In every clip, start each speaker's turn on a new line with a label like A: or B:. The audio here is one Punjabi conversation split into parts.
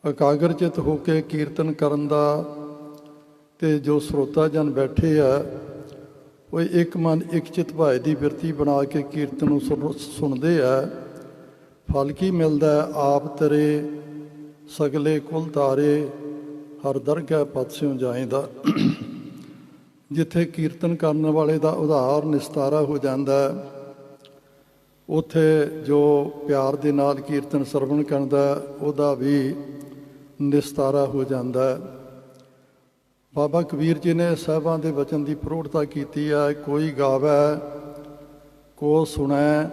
A: ਇਕਾਗਰਚਿਤ ਹੋ ਕੇ ਕੀਰਤਨ ਕਰਨ ਦਾ ਤੇ ਜੋ ਸਰੋਤਾ ਜਨ ਬੈਠੇ ਆ ਉਹ ਇੱਕ ਮਨ ਇੱਕ ਚਿਤ ਭਾਏ ਦੀ ਬਿਰਤੀ ਬਣਾ ਕੇ ਕੀਰਤਨ ਨੂੰ ਸੁਣਦੇ ਆ। ਫਲ ਕੀ ਮਿਲਦਾ? ਆਪ ਤੇਰੇ ਸਗਲੇ ਕੁਲ ਤਾਰੇ, ਹਰ ਦਰਗਹਿ ਪਤ ਸਿਉ ਜਾਏਂਦਾ। ਜਿੱਥੇ ਕੀਰਤਨ ਕਰਨ ਵਾਲੇ ਦਾ ਉਧਾਰ ਨਿਸਤਾਰਾ ਹੋ ਜਾਂਦਾ, ਉੱਥੇ ਜੋ ਪਿਆਰ ਦੇ ਨਾਲ ਕੀਰਤਨ ਸਰਵਣ ਕਰਦਾ ਉਹਦਾ ਵੀ ਨਿਸਤਾਰਾ ਹੋ ਜਾਂਦਾ। ਬਾਬਾ ਕਬੀਰ ਜੀ ਨੇ ਸਾਹਿਬਾਂ ਦੇ ਵਚਨ ਦੀ ਪ੍ਰੋੜਤਾ ਕੀਤੀ ਹੈ। ਕੋਈ ਗਾਵੈ ਕੋ ਸੁਣੈ,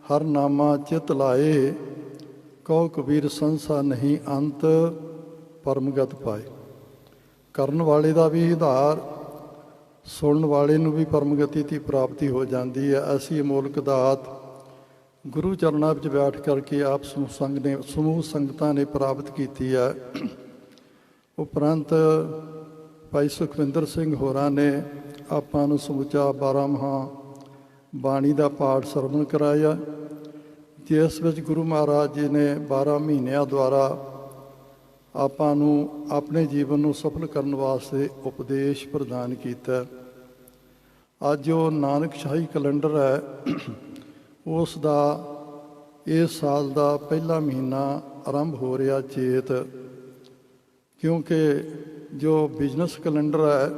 A: ਹਰ ਨਾਮਾ ਚਿਤ ਲਾਏ, ਕਹੋ ਕਬੀਰ ਸੰਸਾ ਨਹੀਂ ਅੰਤ, ਪਰਮਗਤ ਪਾਏ। ਕਰਨ ਵਾਲੇ ਦਾ ਵੀ ਆਧਾਰ, ਸੁਣਨ ਵਾਲੇ ਨੂੰ ਵੀ ਪਰਮਗਤੀ ਦੀ ਪ੍ਰਾਪਤੀ ਹੋ ਜਾਂਦੀ ਹੈ। ਐਸੀ ਅਮੋਲਕ ਦਾਤ ਗੁਰੂ ਚਰਨਾਂ ਵਿੱਚ ਬੈਠ ਕਰਕੇ ਆਪ ਸਮੂਹ ਸੰਗਤਾਂ ਨੇ ਪ੍ਰਾਪਤ ਕੀਤੀ ਹੈ। ਉਪਰੰਤ ਭਾਈ ਸੁਖਵਿੰਦਰ ਸਿੰਘ ਹੋਰਾਂ ਨੇ ਆਪਾਂ ਨੂੰ ਸਮੁੱਚਾ 12 ਮਹਾਂ ਬਾਣੀ ਦਾ ਪਾਠ ਸਰਵਣ ਕਰਾਇਆ, ਜਿਸ ਵਿੱਚ ਗੁਰੂ ਮਹਾਰਾਜ ਜੀ ਨੇ 12 ਮਹੀਨਿਆਂ ਦੁਆਰਾ ਆਪਾਂ ਨੂੰ ਆਪਣੇ ਜੀਵਨ ਨੂੰ ਸਫਲ ਕਰਨ ਵਾਸਤੇ ਉਪਦੇਸ਼ ਪ੍ਰਦਾਨ ਕੀਤਾ। ਅੱਜ ਜੋ ਨਾਨਕ ਸ਼ਾਹੀ ਕੈਲੰਡਰ ਹੈ, ਉਸ ਦਾ ਇਸ ਸਾਲ ਦਾ ਪਹਿਲਾ ਮਹੀਨਾ ਆਰੰਭ ਹੋ ਰਿਹਾ ਚੇਤ, ਕਿਉਂਕਿ ਜੋ ਬਿਜ਼ਨਸ ਕੈਲੰਡਰ ਹੈ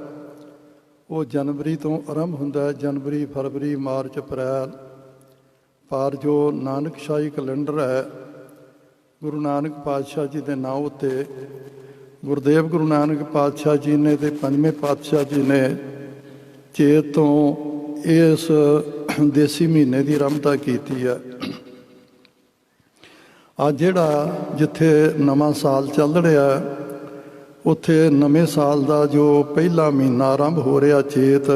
A: ਉਹ ਜਨਵਰੀ ਤੋਂ ਆਰੰਭ ਹੁੰਦਾ ਹੈ, ਜਨਵਰੀ, ਫਰਵਰੀ, ਮਾਰਚ, ਅਪ੍ਰੈਲ। ਪਰ ਜੋ ਨਾਨਕ ਸ਼ਾਹੀ ਕੈਲੰਡਰ ਹੈ, ਗੁਰੂ ਨਾਨਕ ਪਾਤਸ਼ਾਹ ਜੀ ਦੇ ਨਾਂ ਉੱਤੇ ਗੁਰਦੇਵ ਗੁਰੂ ਨਾਨਕ ਪਾਤਸ਼ਾਹ ਜੀ ਨੇ ਤੇ ਪੰਜਵੇਂ ਪਾਤਸ਼ਾਹ ਜੀ ਨੇ ਚੇਤ ਤੋਂ ਇਸ ਦੇਸੀ ਮਹੀਨੇ ਦੀ ਆਰੰਭਤਾ ਕੀਤੀ ਹੈ। ਅੱਜ ਜਿਹੜਾ ਜਿੱਥੇ ਨਵਾਂ ਸਾਲ ਚੱਲ ਰਿਹਾ, ਉੱਥੇ ਨਵੇਂ ਸਾਲ ਦਾ ਜੋ ਪਹਿਲਾ ਮਹੀਨਾ ਆਰੰਭ ਹੋ ਰਿਹਾ ਚੇਤ,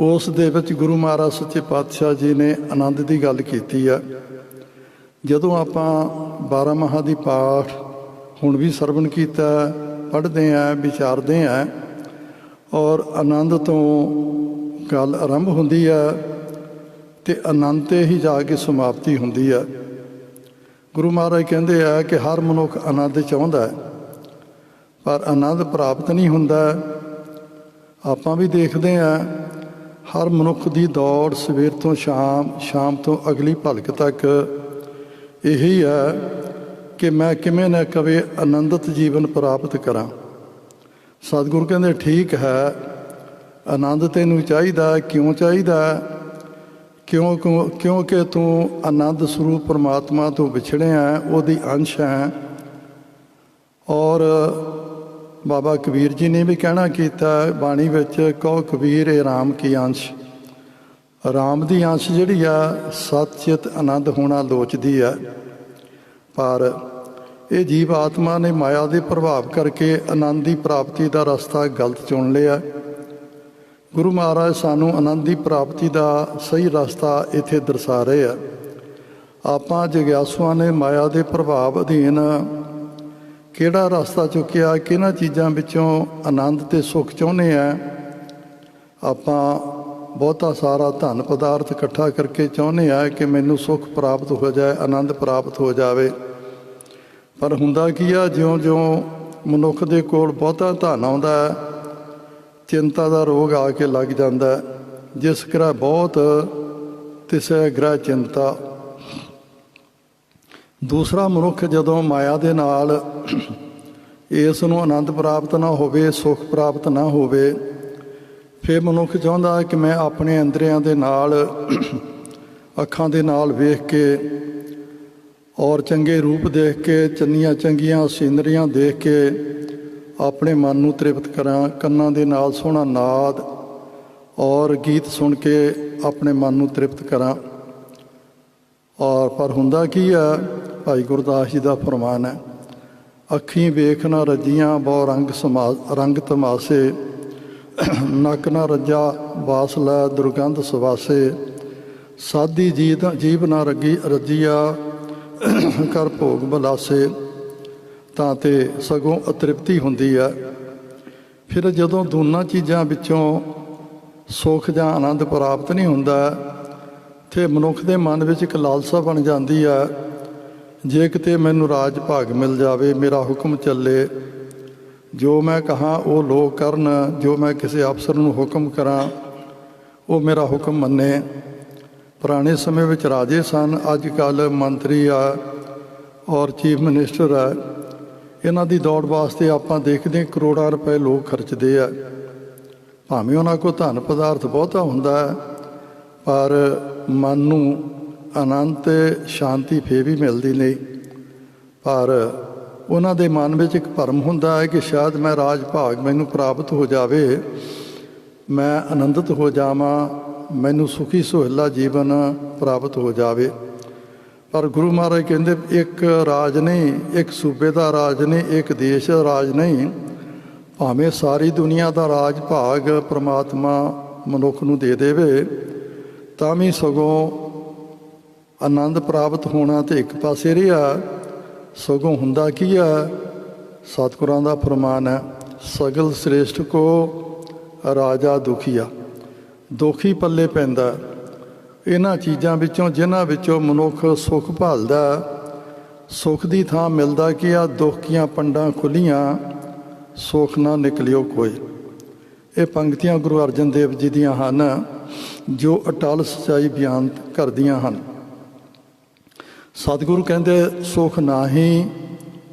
A: ਉਸ ਦੇ ਵਿੱਚ ਗੁਰੂ ਮਹਾਰਾਜ ਸੱਚੇ ਪਾਤਸ਼ਾਹ ਜੀ ਨੇ ਆਨੰਦ ਦੀ ਗੱਲ ਕੀਤੀ ਹੈ। ਜਦੋਂ ਆਪਾਂ 12 ਮਹਾਂ ਦੀ ਪਾਠ ਹੁਣ ਵੀ ਸਰਵਣ ਕੀਤਾ, ਪੜ੍ਹਦੇ ਹਾਂ, ਵਿਚਾਰਦੇ ਹਾਂ, ਔਰ ਆਨੰਦ ਤੋਂ ਗੱਲ ਆਰੰਭ ਹੁੰਦੀ ਹੈ ਅਤੇ ਆਨੰਦ 'ਤੇ ਹੀ ਜਾ ਕੇ ਸਮਾਪਤੀ ਹੁੰਦੀ ਹੈ। ਗੁਰੂ ਮਹਾਰਾਜ ਕਹਿੰਦੇ ਆ ਕਿ ਹਰ ਮਨੁੱਖ ਆਨੰਦ ਚਾਹੁੰਦਾ ਹੈ, ਪਰ ਆਨੰਦ ਪ੍ਰਾਪਤ ਨਹੀਂ ਹੁੰਦਾ। ਆਪਾਂ ਵੀ ਦੇਖਦੇ ਹਾਂ, ਹਰ ਮਨੁੱਖ ਦੀ ਦੌੜ ਸਵੇਰ ਤੋਂ ਸ਼ਾਮ, ਸ਼ਾਮ ਤੋਂ ਅਗਲੀ ਭਲਕ ਤੱਕ ਇਹੀ ਹੈ ਕਿ ਮੈਂ ਕਿਵੇਂ ਨਾ ਕਵੇ ਆਨੰਦਿਤ ਜੀਵਨ ਪ੍ਰਾਪਤ ਕਰਾਂ। ਸਤਿਗੁਰੂ ਕਹਿੰਦੇ ਠੀਕ ਹੈ, ਆਨੰਦ ਤੈਨੂੰ ਚਾਹੀਦਾ। ਕਿਉਂ ਚਾਹੀਦਾ? ਕਿਉਂਕਿ ਤੂੰ ਆਨੰਦ ਸਰੂਪ ਪਰਮਾਤਮਾ ਤੋਂ ਵਿਛੜਿਆ, ਉਹਦੀ ਅੰਸ਼ ਹੈ। ਔਰ ਬਾਬਾ ਕਬੀਰ ਜੀ ਨੇ ਵੀ ਕਹਿਣਾ ਕੀਤਾ ਬਾਣੀ ਵਿੱਚ, ਕਹੋ ਕਬੀਰ ਇਹ ਰਾਮ ਕੀ ਅੰਸ਼। ਰਾਮ ਦੀ ਅੰਸ਼ ਜਿਹੜੀ ਆ ਸਤ ਚਿਤ ਆਨੰਦ ਹੋਣਾ ਲੋਚਦੀ ਹੈ, ਪਰ ਇਹ ਜੀਵ ਆਤਮਾ ਨੇ ਮਾਇਆ ਦੇ ਪ੍ਰਭਾਵ ਕਰਕੇ ਆਨੰਦ ਦੀ ਪ੍ਰਾਪਤੀ ਦਾ ਰਸਤਾ ਗਲਤ ਚੁਣ ਲਿਆ। ਗੁਰੂ ਮਹਾਰਾਜ ਸਾਨੂੰ ਆਨੰਦ ਦੀ ਪ੍ਰਾਪਤੀ ਦਾ ਸਹੀ ਰਸਤਾ ਇੱਥੇ ਦਰਸਾ ਰਹੇ ਆ। ਆਪਾਂ ਜਗਿਆਸੂਆਂ ਨੇ ਮਾਇਆ ਦੇ ਪ੍ਰਭਾਵ ਅਧੀਨ ਕਿਹੜਾ ਰਸਤਾ ਚੁੱਕਿਆ, ਕਿਹਨਾਂ ਚੀਜ਼ਾਂ ਵਿੱਚੋਂ ਆਨੰਦ ਅਤੇ ਸੁੱਖ ਚਾਹੁੰਦੇ ਆ। ਆਪਾਂ ਬਹੁਤਾ ਸਾਰਾ ਧਨ ਪਦਾਰਥ ਇਕੱਠਾ ਕਰਕੇ ਚਾਹੁੰਦੇ ਆ ਕਿ ਮੈਨੂੰ ਸੁੱਖ ਪ੍ਰਾਪਤ ਹੋ ਜਾਏ, ਆਨੰਦ ਪ੍ਰਾਪਤ ਹੋ ਜਾਵੇ। ਪਰ ਹੁੰਦਾ ਕੀ ਆ, ਜਿਉਂ-ਜਿਉਂ ਮਨੁੱਖ ਦੇ ਕੋਲ ਬਹੁਤਾ ਧਨ ਆਉਂਦਾ, ਚਿੰਤਾ ਦਾ ਰੋਗ ਆ ਕੇ ਲੱਗ ਜਾਂਦਾ। ਜਿਸ ਗ੍ਰਹਿ ਬਹੁਤ ਤਿਸੈ ਗ੍ਰਹਿ ਚਿੰਤਾ। ਦੂਸਰਾ ਮਨੁੱਖ ਜਦੋਂ ਮਾਇਆ ਦੇ ਨਾਲ ਇਸ ਨੂੰ ਆਨੰਦ ਪ੍ਰਾਪਤ ਨਾ ਹੋਵੇ, ਸੁੱਖ ਪ੍ਰਾਪਤ ਨਾ ਹੋਵੇ, ਫਿਰ ਮਨੁੱਖ ਚਾਹੁੰਦਾ ਕਿ ਮੈਂ ਆਪਣੇ ਅੰਦਰਿਆਂ ਦੇ ਨਾਲ, ਅੱਖਾਂ ਦੇ ਨਾਲ ਵੇਖ ਕੇ ਔਰ ਚੰਗੇ ਰੂਪ ਦੇਖ ਕੇ, ਚੰਗੀਆਂ ਸੀਨਰੀਆਂ ਦੇਖ ਕੇ ਆਪਣੇ ਮਨ ਨੂੰ ਤ੍ਰਿਪਤ ਕਰਾਂ, ਕੰਨਾਂ ਦੇ ਨਾਲ ਸੋਹਣਾ ਨਾਦ ਔਰ ਗੀਤ ਸੁਣ ਕੇ ਆਪਣੇ ਮਨ ਨੂੰ ਤ੍ਰਿਪਤ ਕਰਾਂ। ਔਰ ਪਰ ਹੁੰਦਾ ਕੀ ਹੈ, ਭਾਈ ਗੁਰਦਾਸ ਜੀ ਦਾ ਫਰਮਾਨ ਹੈ, ਅੱਖੀਂ ਵੇਖ ਨਾ ਰੱਜੀਆਂ ਬਹੁ ਰੰਗ ਤਮਾਸੇ, ਨੱਕ ਨਾ ਰੱਜਾ ਵਾਸ ਲੈ ਦੁਰਗੰਧ ਸੁਵਾਸੇ, ਸਾਦੀ ਜੀਭ ਨਾ ਰੱਜੀਆ ਕਰ ਭੋਗ ਬਲਾਸੇ। ਤਾਂ ਤੇ ਸਗੋਂ ਅਤ੍ਰਿਪਤੀ ਹੁੰਦੀ ਹੈ। ਫਿਰ ਜਦੋਂ ਦੋਨਾਂ ਚੀਜ਼ਾਂ ਵਿੱਚੋਂ ਸੁੱਖ ਜਾਂ ਆਨੰਦ ਪ੍ਰਾਪਤ ਨਹੀਂ ਹੁੰਦਾ, ਅਤੇ ਮਨੁੱਖ ਦੇ ਮਨ ਵਿੱਚ ਇੱਕ ਲਾਲਸਾ ਬਣ ਜਾਂਦੀ ਹੈ, ਜੇ ਕਿਤੇ ਮੈਨੂੰ ਰਾਜ ਭਾਗ ਮਿਲ ਜਾਵੇ, ਮੇਰਾ ਹੁਕਮ ਚੱਲੇ, ਜੋ ਮੈਂ ਕਹਾਂ ਉਹ ਲੋਕ ਕਰਨ, ਜੋ ਮੈਂ ਕਿਸੇ ਅਫਸਰ ਨੂੰ ਹੁਕਮ ਕਰਾਂ ਉਹ ਮੇਰਾ ਹੁਕਮ ਮੰਨੇ। ਪੁਰਾਣੇ ਸਮੇਂ ਵਿੱਚ ਰਾਜੇ ਸਨ, ਅੱਜ ਕੱਲ੍ਹ ਮੰਤਰੀ ਆ ਔਰ ਚੀਫ ਮਿਨਿਸਟਰ ਆ। ਇਹਨਾਂ ਦੀ ਦੌੜ ਵਾਸਤੇ ਆਪਾਂ ਦੇਖਦੇ ਹਾਂ ਕਰੋੜਾਂ ਰੁਪਏ ਲੋਕ ਖਰਚਦੇ ਆ। ਭਾਵੇਂ ਉਹਨਾਂ ਕੋਲ ਧਨ ਪਦਾਰਥ ਬਹੁਤਾ ਹੁੰਦਾ ਹੈ, ਪਰ ਮਨ ਨੂੰ ਆਨੰਦ ਅਤੇ ਸ਼ਾਂਤੀ ਫੇਰ ਵੀ ਮਿਲਦੀ ਨਹੀਂ। ਪਰ ਉਹਨਾਂ ਦੇ ਮਨ ਵਿੱਚ ਇੱਕ ਭਰਮ ਹੁੰਦਾ ਹੈ ਕਿ ਸ਼ਾਇਦ ਮੈਂ ਰਾਜ ਭਾਗ ਮੈਨੂੰ ਪ੍ਰਾਪਤ ਹੋ ਜਾਵੇ, ਮੈਂ ਆਨੰਦਿਤ ਹੋ ਜਾਵਾਂ, ਮੈਨੂੰ ਸੁਖੀ ਸੁਹੇਲਾ ਜੀਵਨ ਪ੍ਰਾਪਤ ਹੋ ਜਾਵੇ। ਪਰ ਗੁਰੂ ਮਹਾਰਾਜ ਕਹਿੰਦੇ ਇੱਕ ਰਾਜ ਨਹੀਂ, ਇੱਕ ਸੂਬੇ ਦਾ ਰਾਜ ਨਹੀਂ, ਇੱਕ ਦੇਸ਼ ਦਾ ਰਾਜ ਨਹੀਂ, ਭਾਵੇਂ ਸਾਰੀ ਦੁਨੀਆ ਦਾ ਰਾਜ ਭਾਗ ਪ੍ਰਮਾਤਮਾ ਮਨੁੱਖ ਨੂੰ ਦੇ ਦੇਵੇ ਤਾਂ ਵੀ ਸਗੋਂ ਆਨੰਦ ਪ੍ਰਾਪਤ ਹੋਣਾ ਤਾਂ ਇੱਕ ਪਾਸੇ ਰਿਹਾ, ਸਗੋਂ ਹੁੰਦਾ ਕੀ ਆ? ਸਤਿਗੁਰਾਂ ਦਾ ਫਰਮਾਨ ਹੈ, ਸਗਲ ਸ੍ਰੇਸ਼ਟ ਕੋ ਰਾਜਾ ਦੁਖੀਆ। ਦੁਖੀ ਪੱਲੇ ਪੈਂਦਾ ਇਹਨਾਂ ਚੀਜ਼ਾਂ ਵਿੱਚੋਂ ਜਿਨ੍ਹਾਂ ਵਿੱਚੋਂ ਮਨੁੱਖ ਸੁੱਖ ਭਾਲਦਾ। ਸੁੱਖ ਦੀ ਥਾਂ ਮਿਲਦਾ ਕਿ ਆ ਦੁੱਖ ਦੀਆਂ ਪੰਡਾਂ ਖੁੱਲੀਆਂ, ਸੁੱਖ ਨਾ ਨਿਕਲਿਓ ਕੋਈ। ਇਹ ਪੰਕਤੀਆਂ ਗੁਰੂ ਅਰਜਨ ਦੇਵ ਜੀ ਦੀਆਂ ਹਨ ਜੋ ਅਟਲ ਸੱਚਾਈ ਬਿਆਨ ਕਰਦੀਆਂ ਹਨ। ਸਤਿਗੁਰੂ ਕਹਿੰਦੇ ਸੁੱਖ ਨਾਹੀਂ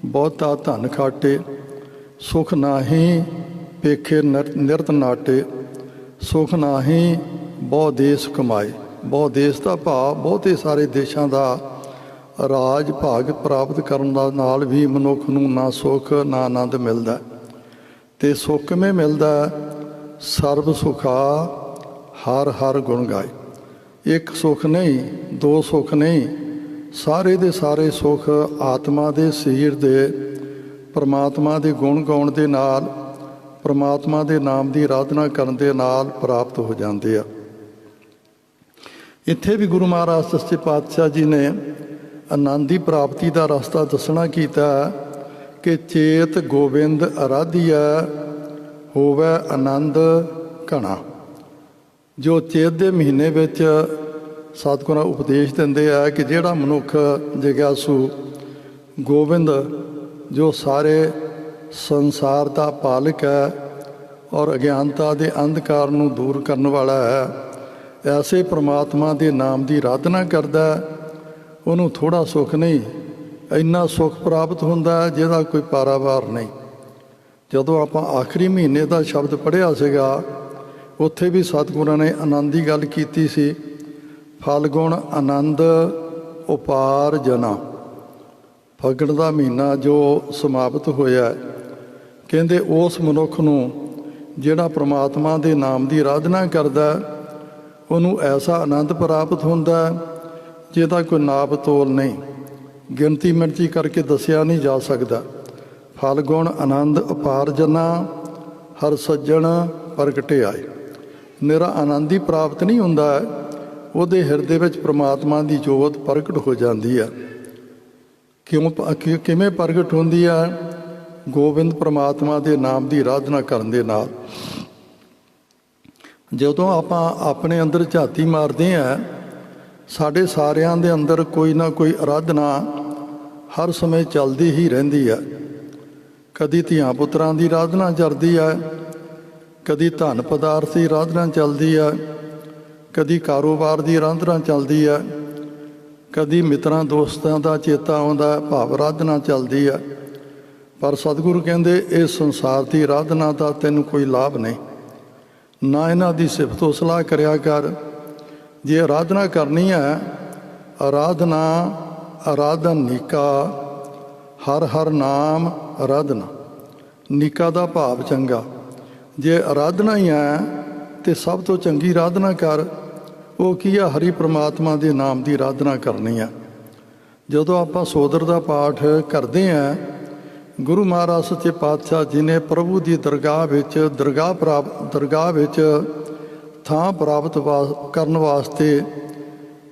A: ਬਹੁਤਾ ਧਨ ਖਾਟੇ, ਸੁੱਖ ਨਾਹੀਂ ਪੇਖੇ ਨਿਰਤ ਨਾਟੇ, ਸੁੱਖ ਨਾਹੀਂ ਬਹੁ ਦੇਸ਼ ਕਮਾਏ। ਬਹੁ ਦੇਸ਼ ਦਾ ਭਾਵ ਬਹੁਤੇ ਸਾਰੇ ਦੇਸ਼ਾਂ ਦਾ ਰਾਜ ਭਾਗ ਪ੍ਰਾਪਤ ਕਰਨ ਦਾ ਨਾਲ ਵੀ ਮਨੁੱਖ ਨੂੰ ਨਾ ਸੁੱਖ ਨਾ ਆਨੰਦ ਮਿਲਦਾ। ਅਤੇ ਸੁੱਖ ਕਿਵੇਂ ਮਿਲਦਾ? ਸਰਬ ਸੁਖਾ ਹਰ ਹਰ ਗੁਣ ਗਾਏ। ਇੱਕ ਸੁੱਖ ਨਹੀਂ, ਦੋ ਸੁੱਖ ਨਹੀਂ, ਸਾਰੇ ਦੇ ਸਾਰੇ ਸੁੱਖ ਆਤਮਾ ਦੇ ਸਰੀਰ ਦੇ ਪਰਮਾਤਮਾ ਦੇ ਗੁਣ ਗਾਉਣ ਦੇ ਨਾਲ, ਪਰਮਾਤਮਾ ਦੇ ਨਾਮ ਦੀ ਆਰਾਧਨਾ ਕਰਨ ਦੇ ਨਾਲ ਪ੍ਰਾਪਤ ਹੋ ਜਾਂਦੇ ਆ। ਇੱਥੇ ਵੀ ਗੁਰੂ ਮਹਾਰਾਜ ਸੱਚੇ ਪਾਤਸ਼ਾਹ ਜੀ ਨੇ ਆਨੰਦ ਦੀ ਪ੍ਰਾਪਤੀ ਦਾ ਰਸਤਾ ਦੱਸਣਾ ਕੀਤਾ ਕਿ ਚੇਤ ਗੋਬਿੰਦ ਅਰਾਧੀਆ ਹੋਵੇ ਆਨੰਦ ਘਣਾ। ਜੋ ਚੇਤ ਦੇ ਮਹੀਨੇ ਵਿੱਚ ਸਤਿਗੁਰਾਂ ਉਪਦੇਸ਼ ਦਿੰਦੇ ਆ ਕਿ ਜਿਹੜਾ ਮਨੁੱਖ ਜਿਗਿਆਸੂ ਗੋਬਿੰਦ ਜੋ ਸਾਰੇ ਸੰਸਾਰ ਦਾ ਪਾਲਕ ਹੈ ਔਰ ਅਗਿਆਨਤਾ ਦੇ ਅੰਧਕਾਰ ਨੂੰ ਦੂਰ ਕਰਨ ਵਾਲਾ ਹੈ, ਐਸੇ ਪ੍ਰਮਾਤਮਾ ਦੇ ਨਾਮ ਦੀ ਆਰਾਧਨਾ ਕਰਦਾ, ਉਹਨੂੰ ਥੋੜ੍ਹਾ ਸੁੱਖ ਨਹੀਂ, ਇੰਨਾ ਸੁੱਖ ਪ੍ਰਾਪਤ ਹੁੰਦਾ ਜਿਹਦਾ ਕੋਈ ਪਾਰਾਵਾਰ ਨਹੀਂ। ਜਦੋਂ ਆਪਾਂ ਆਖਰੀ ਮਹੀਨੇ ਦਾ ਸ਼ਬਦ ਪੜ੍ਹਿਆ ਸੀਗਾ, ਉੱਥੇ ਵੀ ਸਤਿਗੁਰਾਂ ਨੇ ਆਨੰਦ ਦੀ ਗੱਲ ਕੀਤੀ ਸੀ। ਫਲਗੁਣ ਆਨੰਦ ਉਪਾਰ ਜਨਾ। ਫੱਗਣ ਦਾ ਮਹੀਨਾ ਜੋ ਸਮਾਪਤ ਹੋਇਆ, ਕਹਿੰਦੇ ਉਸ ਮਨੁੱਖ ਨੂੰ ਜਿਹੜਾ ਪ੍ਰਮਾਤਮਾ ਦੇ ਨਾਮ ਦੀ ਆਰਾਧਨਾ ਕਰਦਾ, ਉਹਨੂੰ ਐਸਾ ਆਨੰਦ ਪ੍ਰਾਪਤ ਹੁੰਦਾ ਜਿਹਦਾ ਕੋਈ ਨਾਪ ਤੋਲ ਨਹੀਂ, ਗਿਣਤੀ ਮਿਣਤੀ ਕਰਕੇ ਦੱਸਿਆ ਨਹੀਂ ਜਾ ਸਕਦਾ। ਫਲਗੁਣ ਆਨੰਦ ਅਪਾਰ ਜਨਾ ਹਰ ਸੱਜਣ ਪ੍ਰਗਟੇ ਆਏ। ਨਿਰਾ ਆਨੰਦ ਹੀ ਪ੍ਰਾਪਤ ਨਹੀਂ ਹੁੰਦਾ, ਉਹਦੇ ਹਿਰਦੇ ਵਿੱਚ ਪ੍ਰਮਾਤਮਾ ਦੀ ਜੋਤ ਪ੍ਰਗਟ ਹੋ ਜਾਂਦੀ ਆ। ਕਿਵੇਂ ਪ੍ਰਗਟ ਹੁੰਦੀ ਆ? ਗੋਬਿੰਦ ਪ੍ਰਮਾਤਮਾ ਦੇ ਨਾਮ ਦੀ ਆਰਾਧਨਾ ਕਰਨ ਦੇ ਨਾਲ। ਜਦੋਂ ਆਪਾਂ ਆਪਣੇ ਅੰਦਰ ਝਾਤੀ ਮਾਰਦੇ ਹਾਂ, ਸਾਡੇ ਸਾਰਿਆਂ ਦੇ ਅੰਦਰ ਕੋਈ ਨਾ ਕੋਈ ਆਰਾਧਨਾ ਹਰ ਸਮੇਂ ਚੱਲਦੀ ਹੀ ਰਹਿੰਦੀ ਹੈ। ਕਦੀ ਧੀਆਂ ਪੁੱਤਰਾਂ ਦੀ ਆਰਾਧਨਾ ਚੱਲਦੀ ਹੈ, ਕਦੀ ਧਨ ਪਦਾਰਥ ਦੀ ਆਰਾਧਨਾ ਚੱਲਦੀ ਹੈ, ਕਦੀ ਕਾਰੋਬਾਰ ਦੀ ਆਰਾਧਨਾ ਚੱਲਦੀ ਹੈ, ਕਦੀ ਮਿੱਤਰਾਂ ਦੋਸਤਾਂ ਦਾ ਚੇਤਾ ਆਉਂਦਾ, ਭਾਵ ਆਰਾਧਨਾ ਚੱਲਦੀ ਹੈ। ਪਰ ਸਤਿਗੁਰੂ ਕਹਿੰਦੇ ਇਹ ਸੰਸਾਰ ਦੀ ਆਰਾਧਨਾ ਦਾ ਤੈਨੂੰ ਕੋਈ ਲਾਭ ਨਹੀਂ, ਨਾ ਇਹਨਾਂ ਦੀ ਸਿਫਤੋ ਸਲਾਹ ਕਰਿਆ ਕਰ। ਜੇ ਆਰਾਧਨਾ ਕਰਨੀ ਹੈ, ਆਰਾਧਨਾ ਆਰਾਧਨ ਨੀਕਾ, ਹਰ ਹਰ ਨਾਮ ਆਰਾਧਨਾ। ਨੀਕਾ ਦਾ ਭਾਵ ਚੰਗਾ। ਜੇ ਆਰਾਧਨਾ ਹੀ ਹੈ ਤੇ ਸਭ ਤੋਂ ਚੰਗੀ ਆਰਾਧਨਾ ਕਰ। ਉਹ ਕੀ ਆ? ਹਰੀ ਪ੍ਰਮਾਤਮਾ ਦੇ ਨਾਮ ਦੀ ਆਰਾਧਨਾ ਕਰਨੀ ਆ। ਜਦੋਂ ਆਪਾਂ ਸੋਦਰ ਦਾ ਪਾਠ ਕਰਦੇ ਹਾਂ, ਗੁਰੂ ਮਹਾਰਾਜ ਸੱਚੇ ਪਾਤਸ਼ਾਹ ਜੀ ਨੇ ਪ੍ਰਭੂ ਦੀ ਦਰਗਾਹ ਵਿੱਚ ਥਾਂ ਪ੍ਰਾਪਤ ਕਰਨ ਵਾਸਤੇ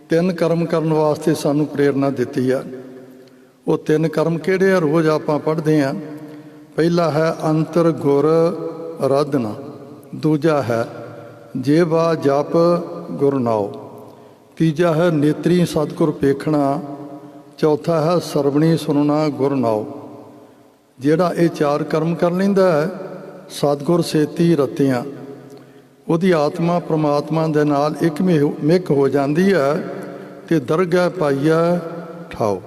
A: 3 ਕਰਮ ਕਰਨ ਵਾਸਤੇ ਸਾਨੂੰ ਪ੍ਰੇਰਨਾ ਦਿੱਤੀ ਆ। ਉਹ 3 ਕਰਮ ਕਿਹੜੇ ਆ? ਰੋਜ਼ ਆਪਾਂ ਪੜ੍ਹਦੇ ਹਾਂ। ਪਹਿਲਾ ਹੈ ਅੰਤਰ ਗੁਰ ਆਰਾਧਨਾ, ਦੂਜਾ ਹੈ ਜੇਵਾ ਜਪ ਗੁਰ ਨਾਉ, ਤੀਜਾ ਹੈ ਨੇਤਰੀ ਸਤਿਗੁਰ ਪੇਖਣਾ, चौथा है सरवणी सुनना गुर नाओ। ਜਿਹੜਾ ਇਹ ਚਾਰ ਕਰਮ ਕਰ ਲੈਂਦਾ ਹੈ, ਸਤਿਗੁਰ ਸੇਤੀ ਰਤਿਆਂ, ਉਹਦੀ ਆਤਮਾ ਪ੍ਰਮਾਤਮਾ ਦੇ ਨਾਲ ਇੱਕ ਮਿਕ ਹੋ ਜਾਂਦੀ ਹੈ ਅਤੇ ਦਰਗਾਹ ਪਾਈਆ ਠਾਓ।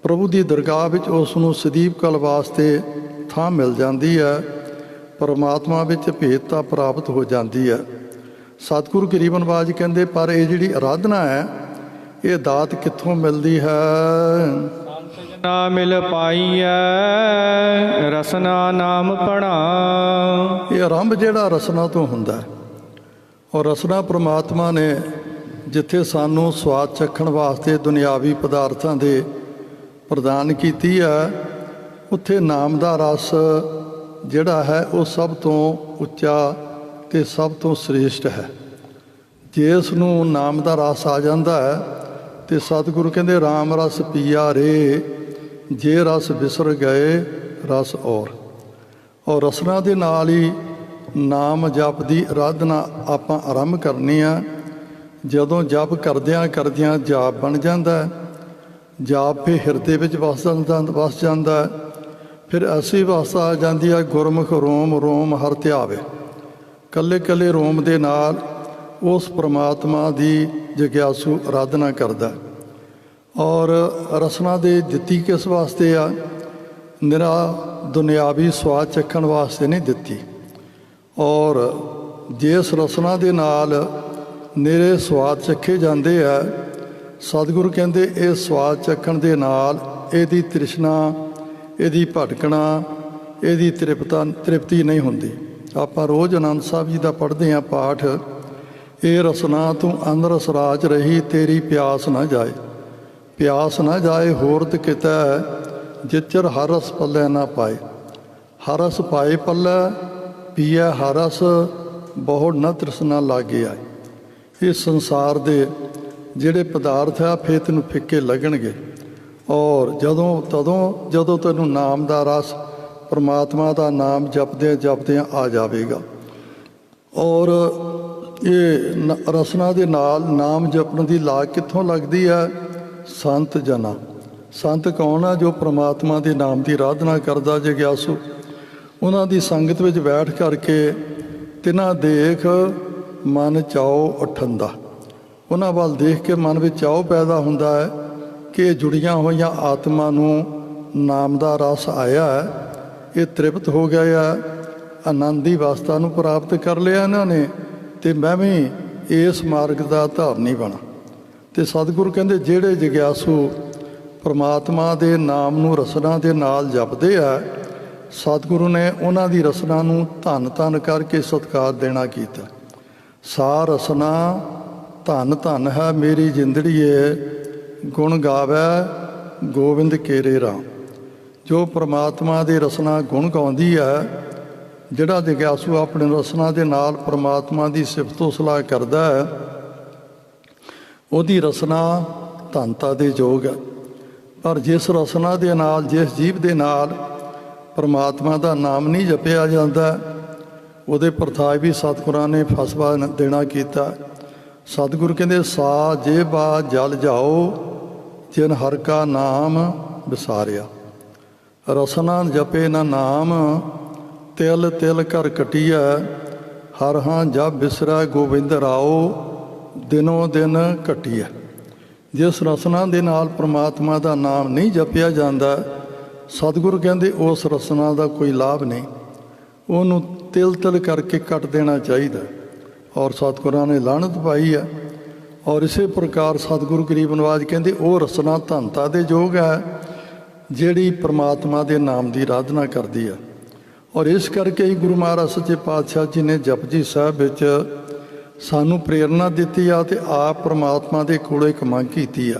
A: ਪ੍ਰਭੂ ਦੀ ਦਰਗਾਹ ਵਿੱਚ ਉਸ ਨੂੰ ਸਦੀਵ ਕਾਲ ਵਾਸਤੇ ਥਾਂ ਮਿਲ ਜਾਂਦੀ ਹੈ, ਪਰਮਾਤਮਾ ਵਿੱਚ ਭੇਦਤਾ ਪ੍ਰਾਪਤ ਹੋ ਜਾਂਦੀ ਹੈ। ਸਤਿਗੁਰੂ ਗਰੀਬ ਨਿਵਾਜ ਕਹਿੰਦੇ ਪਰ ਇਹ ਜਿਹੜੀ ਆਰਾਧਨਾ ਹੈ ਇਹ ਦਾਤ ਕਿੱਥੋਂ ਮਿਲਦੀ ਹੈ?
B: ਨਾ ਮਿਲ ਪਾਈਐ ਰਸਨਾ ਨਾਮ ਪੜਾ।
A: ਇਹ ਆਰੰਭ ਜਿਹੜਾ ਰਸਨਾ ਤੋਂ ਹੁੰਦਾ ਹੈ, ਔਰ ਰਸਨਾ ਪ੍ਰਮਾਤਮਾ ਨੇ ਜਿੱਥੇ ਸਾਨੂੰ ਸਵਾਦ ਚੱਖਣ ਵਾਸਤੇ ਦੁਨਿਆਵੀ ਪਦਾਰਥਾਂ ਦੇ ਪ੍ਰਦਾਨ ਕੀਤੀ ਹੈ, ਉੱਥੇ ਨਾਮ ਦਾ ਰਸ ਜਿਹੜਾ ਹੈ ਉਹ ਸਭ ਤੋਂ ਉੱਚਾ ਅਤੇ ਸਭ ਤੋਂ ਸ੍ਰੇਸ਼ਟ ਹੈ। ਜੇ ਇਸ ਨੂੰ ਨਾਮ ਦਾ ਰਸ ਆ ਜਾਂਦਾ ਹੈ ਅਤੇ ਸਤਿਗੁਰੂ ਕਹਿੰਦੇ ਰਾਮ ਰਸ ਪੀਆ ਰੇ, ਜੇ ਰਸ ਵਿਸਰ ਗਏ ਰਸ ਔਰ ਰਸਨਾ ਦੇ ਨਾਲ ਹੀ ਨਾਮ ਜਪ ਦੀ ਆਰਾਧਨਾ ਆਪਾਂ ਆਰੰਭ ਕਰਨੀ ਆ। ਜਦੋਂ ਜਪ ਕਰਦਿਆਂ ਜਾਪ ਬਣ ਜਾਂਦਾ, ਜਾਪ ਫਿਰ ਹਿਰਦੇ ਵਿੱਚ ਵਸ ਜਾਂਦਾ, ਫਿਰ ਐਸੀ ਅਵਸਥਾ ਆ ਜਾਂਦੀ ਹੈ ਗੁਰਮੁਖ ਰੋਮ ਰੋਮ ਹਰ ਧਿਆਵੇ। ਕੱਲੇ ਕੱਲੇ ਰੋਮ ਦੇ ਨਾਲ ਉਸ ਪ੍ਰਮਾਤਮਾ ਦੀ ਜਗਿਆਸੂ ਆਰਾਧਨਾ ਕਰਦਾ। ਔਰ ਰਸਨਾ ਦੇ ਦਿੱਤੀ ਕਿਸ ਵਾਸਤੇ ਆ? ਨਿਰਾ ਦੁਨਿਆਵੀ ਸਵਾਦ ਚੱਖਣ ਵਾਸਤੇ ਨਹੀਂ ਦਿੱਤੀ। ਔਰ ਜਿਸ ਰਸਨਾ ਦੇ ਨਾਲ ਨਿਰੇ ਸਵਾਦ ਚੱਖੇ ਜਾਂਦੇ ਆ, ਸਤਿਗੁਰੂ ਕਹਿੰਦੇ ਇਹ ਸਵਾਦ ਚੱਖਣ ਦੇ ਨਾਲ ਇਹਦੀ ਤ੍ਰਿਸ਼ਨਾ, ਇਹਦੀ ਭਟਕਣਾ, ਇਹਦੀ ਤ੍ਰਿਪਤੀ ਨਹੀਂ ਹੁੰਦੀ। ਆਪਾਂ ਰੋਜ਼ ਆਨੰਦ ਸਾਹਿਬ ਜੀ ਦਾ ਪੜ੍ਹਦੇ ਹਾਂ ਪਾਠ, ਇਹ ਰਸਨਾ ਤੂੰ ਅੰਦਰ ਰਾਜ ਰਹੀ, ਤੇਰੀ ਪਿਆਸ ਨਾ ਜਾਏ। ਪਿਆਸ ਨਾ ਜਾਏ ਹੋਰਤ ਕਿਤੈ, ਜਿਚਰ ਹਰ ਰਸ ਪੱਲੇ ਨਾ ਪਾਏ। ਹਰ ਰਸ ਪਾਏ ਪੱਲੇ, ਪੀਐ ਹਰ ਰਸ, ਬਹੁਤ ਨਾ ਤ੍ਰਿਸ਼ਨਾ ਲਾਗੇ ਆਏ। ਇਸ ਸੰਸਾਰ ਦੇ ਜਿਹੜੇ ਪਦਾਰਥ ਆ ਫਿਰ ਤੈਨੂੰ ਫਿੱਕੇ ਲੱਗਣਗੇ। ਔਰ ਜਦੋਂ ਤੈਨੂੰ ਨਾਮ ਦਾ ਰਸ, ਪਰਮਾਤਮਾ ਦਾ ਨਾਮ ਜਪਦਿਆਂ ਆ ਜਾਵੇਗਾ। ਔਰ ਇਹ ਰਸਨਾ ਦੇ ਨਾਲ ਨਾਮ ਜਪਣ ਦੀ ਲਾਗ ਕਿੱਥੋਂ ਲੱਗਦੀ ਹੈ? ਸੰਤ ਜਨਾਂ। ਸੰਤ ਕੌਣ ਆ? ਜੋ ਪ੍ਰਮਾਤਮਾ ਦੇ ਨਾਮ ਦੀ ਆਰਾਧਨਾ ਕਰਦਾ ਜਗਿਆਸੂ। ਉਹਨਾਂ ਦੀ ਸੰਗਤ ਵਿੱਚ ਬੈਠ ਕਰਕੇ ਤਿਨਾਂ ਦੇਖ ਮਨ ਚਾਓ ਉਠੰਦਾ। ਉਹਨਾਂ ਵੱਲ ਦੇਖ ਕੇ ਮਨ ਵਿੱਚ ਚਾਓ ਪੈਦਾ ਹੁੰਦਾ ਹੈ ਕਿ ਜੁੜੀਆਂ ਹੋਈਆਂ ਆਤਮਾ ਨੂੰ ਨਾਮ ਦਾ ਰਸ ਆਇਆ ਹੈ, ਇਹ ਤ੍ਰਿਪਤ ਹੋ ਗਿਆ ਆ, ਆਨੰਦ ਦੀ ਅਵਸਥਾ ਨੂੰ ਪ੍ਰਾਪਤ ਕਰ ਲਿਆ ਇਹਨਾਂ ਨੇ, ਅਤੇ ਮੈਂ ਵੀ ਇਸ ਮਾਰਗ ਦਾ ਧਾਰਨੀ ਬਣਾ। ਅਤੇ ਸਤਿਗੁਰੂ ਕਹਿੰਦੇ ਜਿਹੜੇ ਜਗਿਆਸੂ ਪਰਮਾਤਮਾ ਦੇ ਨਾਮ ਨੂੰ ਰਸਨਾ ਦੇ ਨਾਲ ਜਪਦੇ ਆ, ਸਤਿਗੁਰੂ ਨੇ ਉਹਨਾਂ ਦੀ ਰਸਨਾ ਨੂੰ ਧੰਨ ਧੰਨ ਕਰਕੇ ਸਤਿਕਾਰ ਦੇਣਾ ਕੀਤਾ। ਸਾ ਰਸਨਾ ਧੰਨ ਧੰਨ ਹੈ ਮੇਰੀ ਜਿੰਦੜੀਏ, ਗੁਣ ਗਾਵੈ ਗੋਬਿੰਦ ਕੇਰੇ ਰਾਮ। ਜੋ ਪਰਮਾਤਮਾ ਦੀ ਰਸਨਾ ਗੁਣ ਗਾਉਂਦੀ ਹੈ, ਜਿਹੜਾ ਜਗਿਆਸੂ ਆਪਣੇ ਰਸਨਾ ਦੇ ਨਾਲ ਪਰਮਾਤਮਾ ਦੀ ਸਿਫਤੋ ਸਲਾਹ ਕਰਦਾ ਹੈ, ਉਹਦੀ ਰਸਨਾ ਧੰਨਤਾ ਦੇ ਯੋਗ ਹੈ। ਪਰ ਜਿਸ ਰਸਨਾ ਦੇ ਨਾਲ, ਜਿਸ ਜੀਵ ਦੇ ਨਾਲ ਪਰਮਾਤਮਾ ਦਾ ਨਾਮ ਨਹੀਂ ਜਪਿਆ ਜਾਂਦਾ, ਉਹਦੇ ਪ੍ਰਥਾਏ ਵੀ ਸਤਿਗੁਰਾਂ ਨੇ ਫਸਵਾ ਦੇਣਾ ਕੀਤਾ। ਸਤਿਗੁਰੂ ਕਹਿੰਦੇ ਸਾ ਜੇ ਬਾ ਜਲ ਜਾਓ, ਜਿਨ ਹਰ ਕਾ ਨਾਮ ਵਿਸਾਰਿਆ। ਰਸਨਾ ਜਪੇ ਨਾ ਨਾਮ, ਤਿਲ ਤਿਲ ਘਰ ਕਟੀਐ। ਹਰ ਹਾਂ ਜਬ ਬਿਸਰੈ ਗੋਬਿੰਦ ਰਾਓ, ਦਿਨੋਂ ਦਿਨ ਘਟੀਐ। ਜਿਸ ਰਸਨਾ ਦੇ ਨਾਲ ਪ੍ਰਮਾਤਮਾ ਦਾ ਨਾਮ ਨਹੀਂ ਜਪਿਆ ਜਾਂਦਾ, ਸਤਿਗੁਰੂ ਕਹਿੰਦੇ ਉਸ ਰਸਨਾ ਦਾ ਕੋਈ ਲਾਭ ਨਹੀਂ, ਉਹਨੂੰ ਤਿਲ ਤਿਲ ਕਰਕੇ ਕੱਟ ਦੇਣਾ ਚਾਹੀਦਾ। ਔਰ ਸਤਿਗੁਰਾਂ ਨੇ ਲਾਹਨਤ ਪਾਈ ਹੈ। ਔਰ ਇਸੇ ਪ੍ਰਕਾਰ ਸਤਿਗੁਰੂ ਗਰੀਬ ਨਿਵਾਜ ਕਹਿੰਦੇ ਉਹ ਰਸਨਾ ਧੰਨਤਾ ਦੇ ਯੋਗ ਹੈ ਜਿਹੜੀ ਪਰਮਾਤਮਾ ਦੇ ਨਾਮ ਦੀ ਆਰਾਧਨਾ ਕਰਦੀ ਹੈ। ਔਰ ਇਸ ਕਰਕੇ ਹੀ ਗੁਰੂ ਮਹਾਰਾਜ ਸੱਚੇ ਪਾਤਸ਼ਾਹ ਜੀ ਨੇ ਜਪਜੀ ਸਾਹਿਬ ਵਿੱਚ ਸਾਨੂੰ ਪ੍ਰੇਰਨਾ ਦਿੱਤੀ ਆ ਅਤੇ ਆਪ ਪਰਮਾਤਮਾ ਦੇ ਕੋਲੋਂ ਇੱਕ ਮੰਗ ਕੀਤੀ ਆ।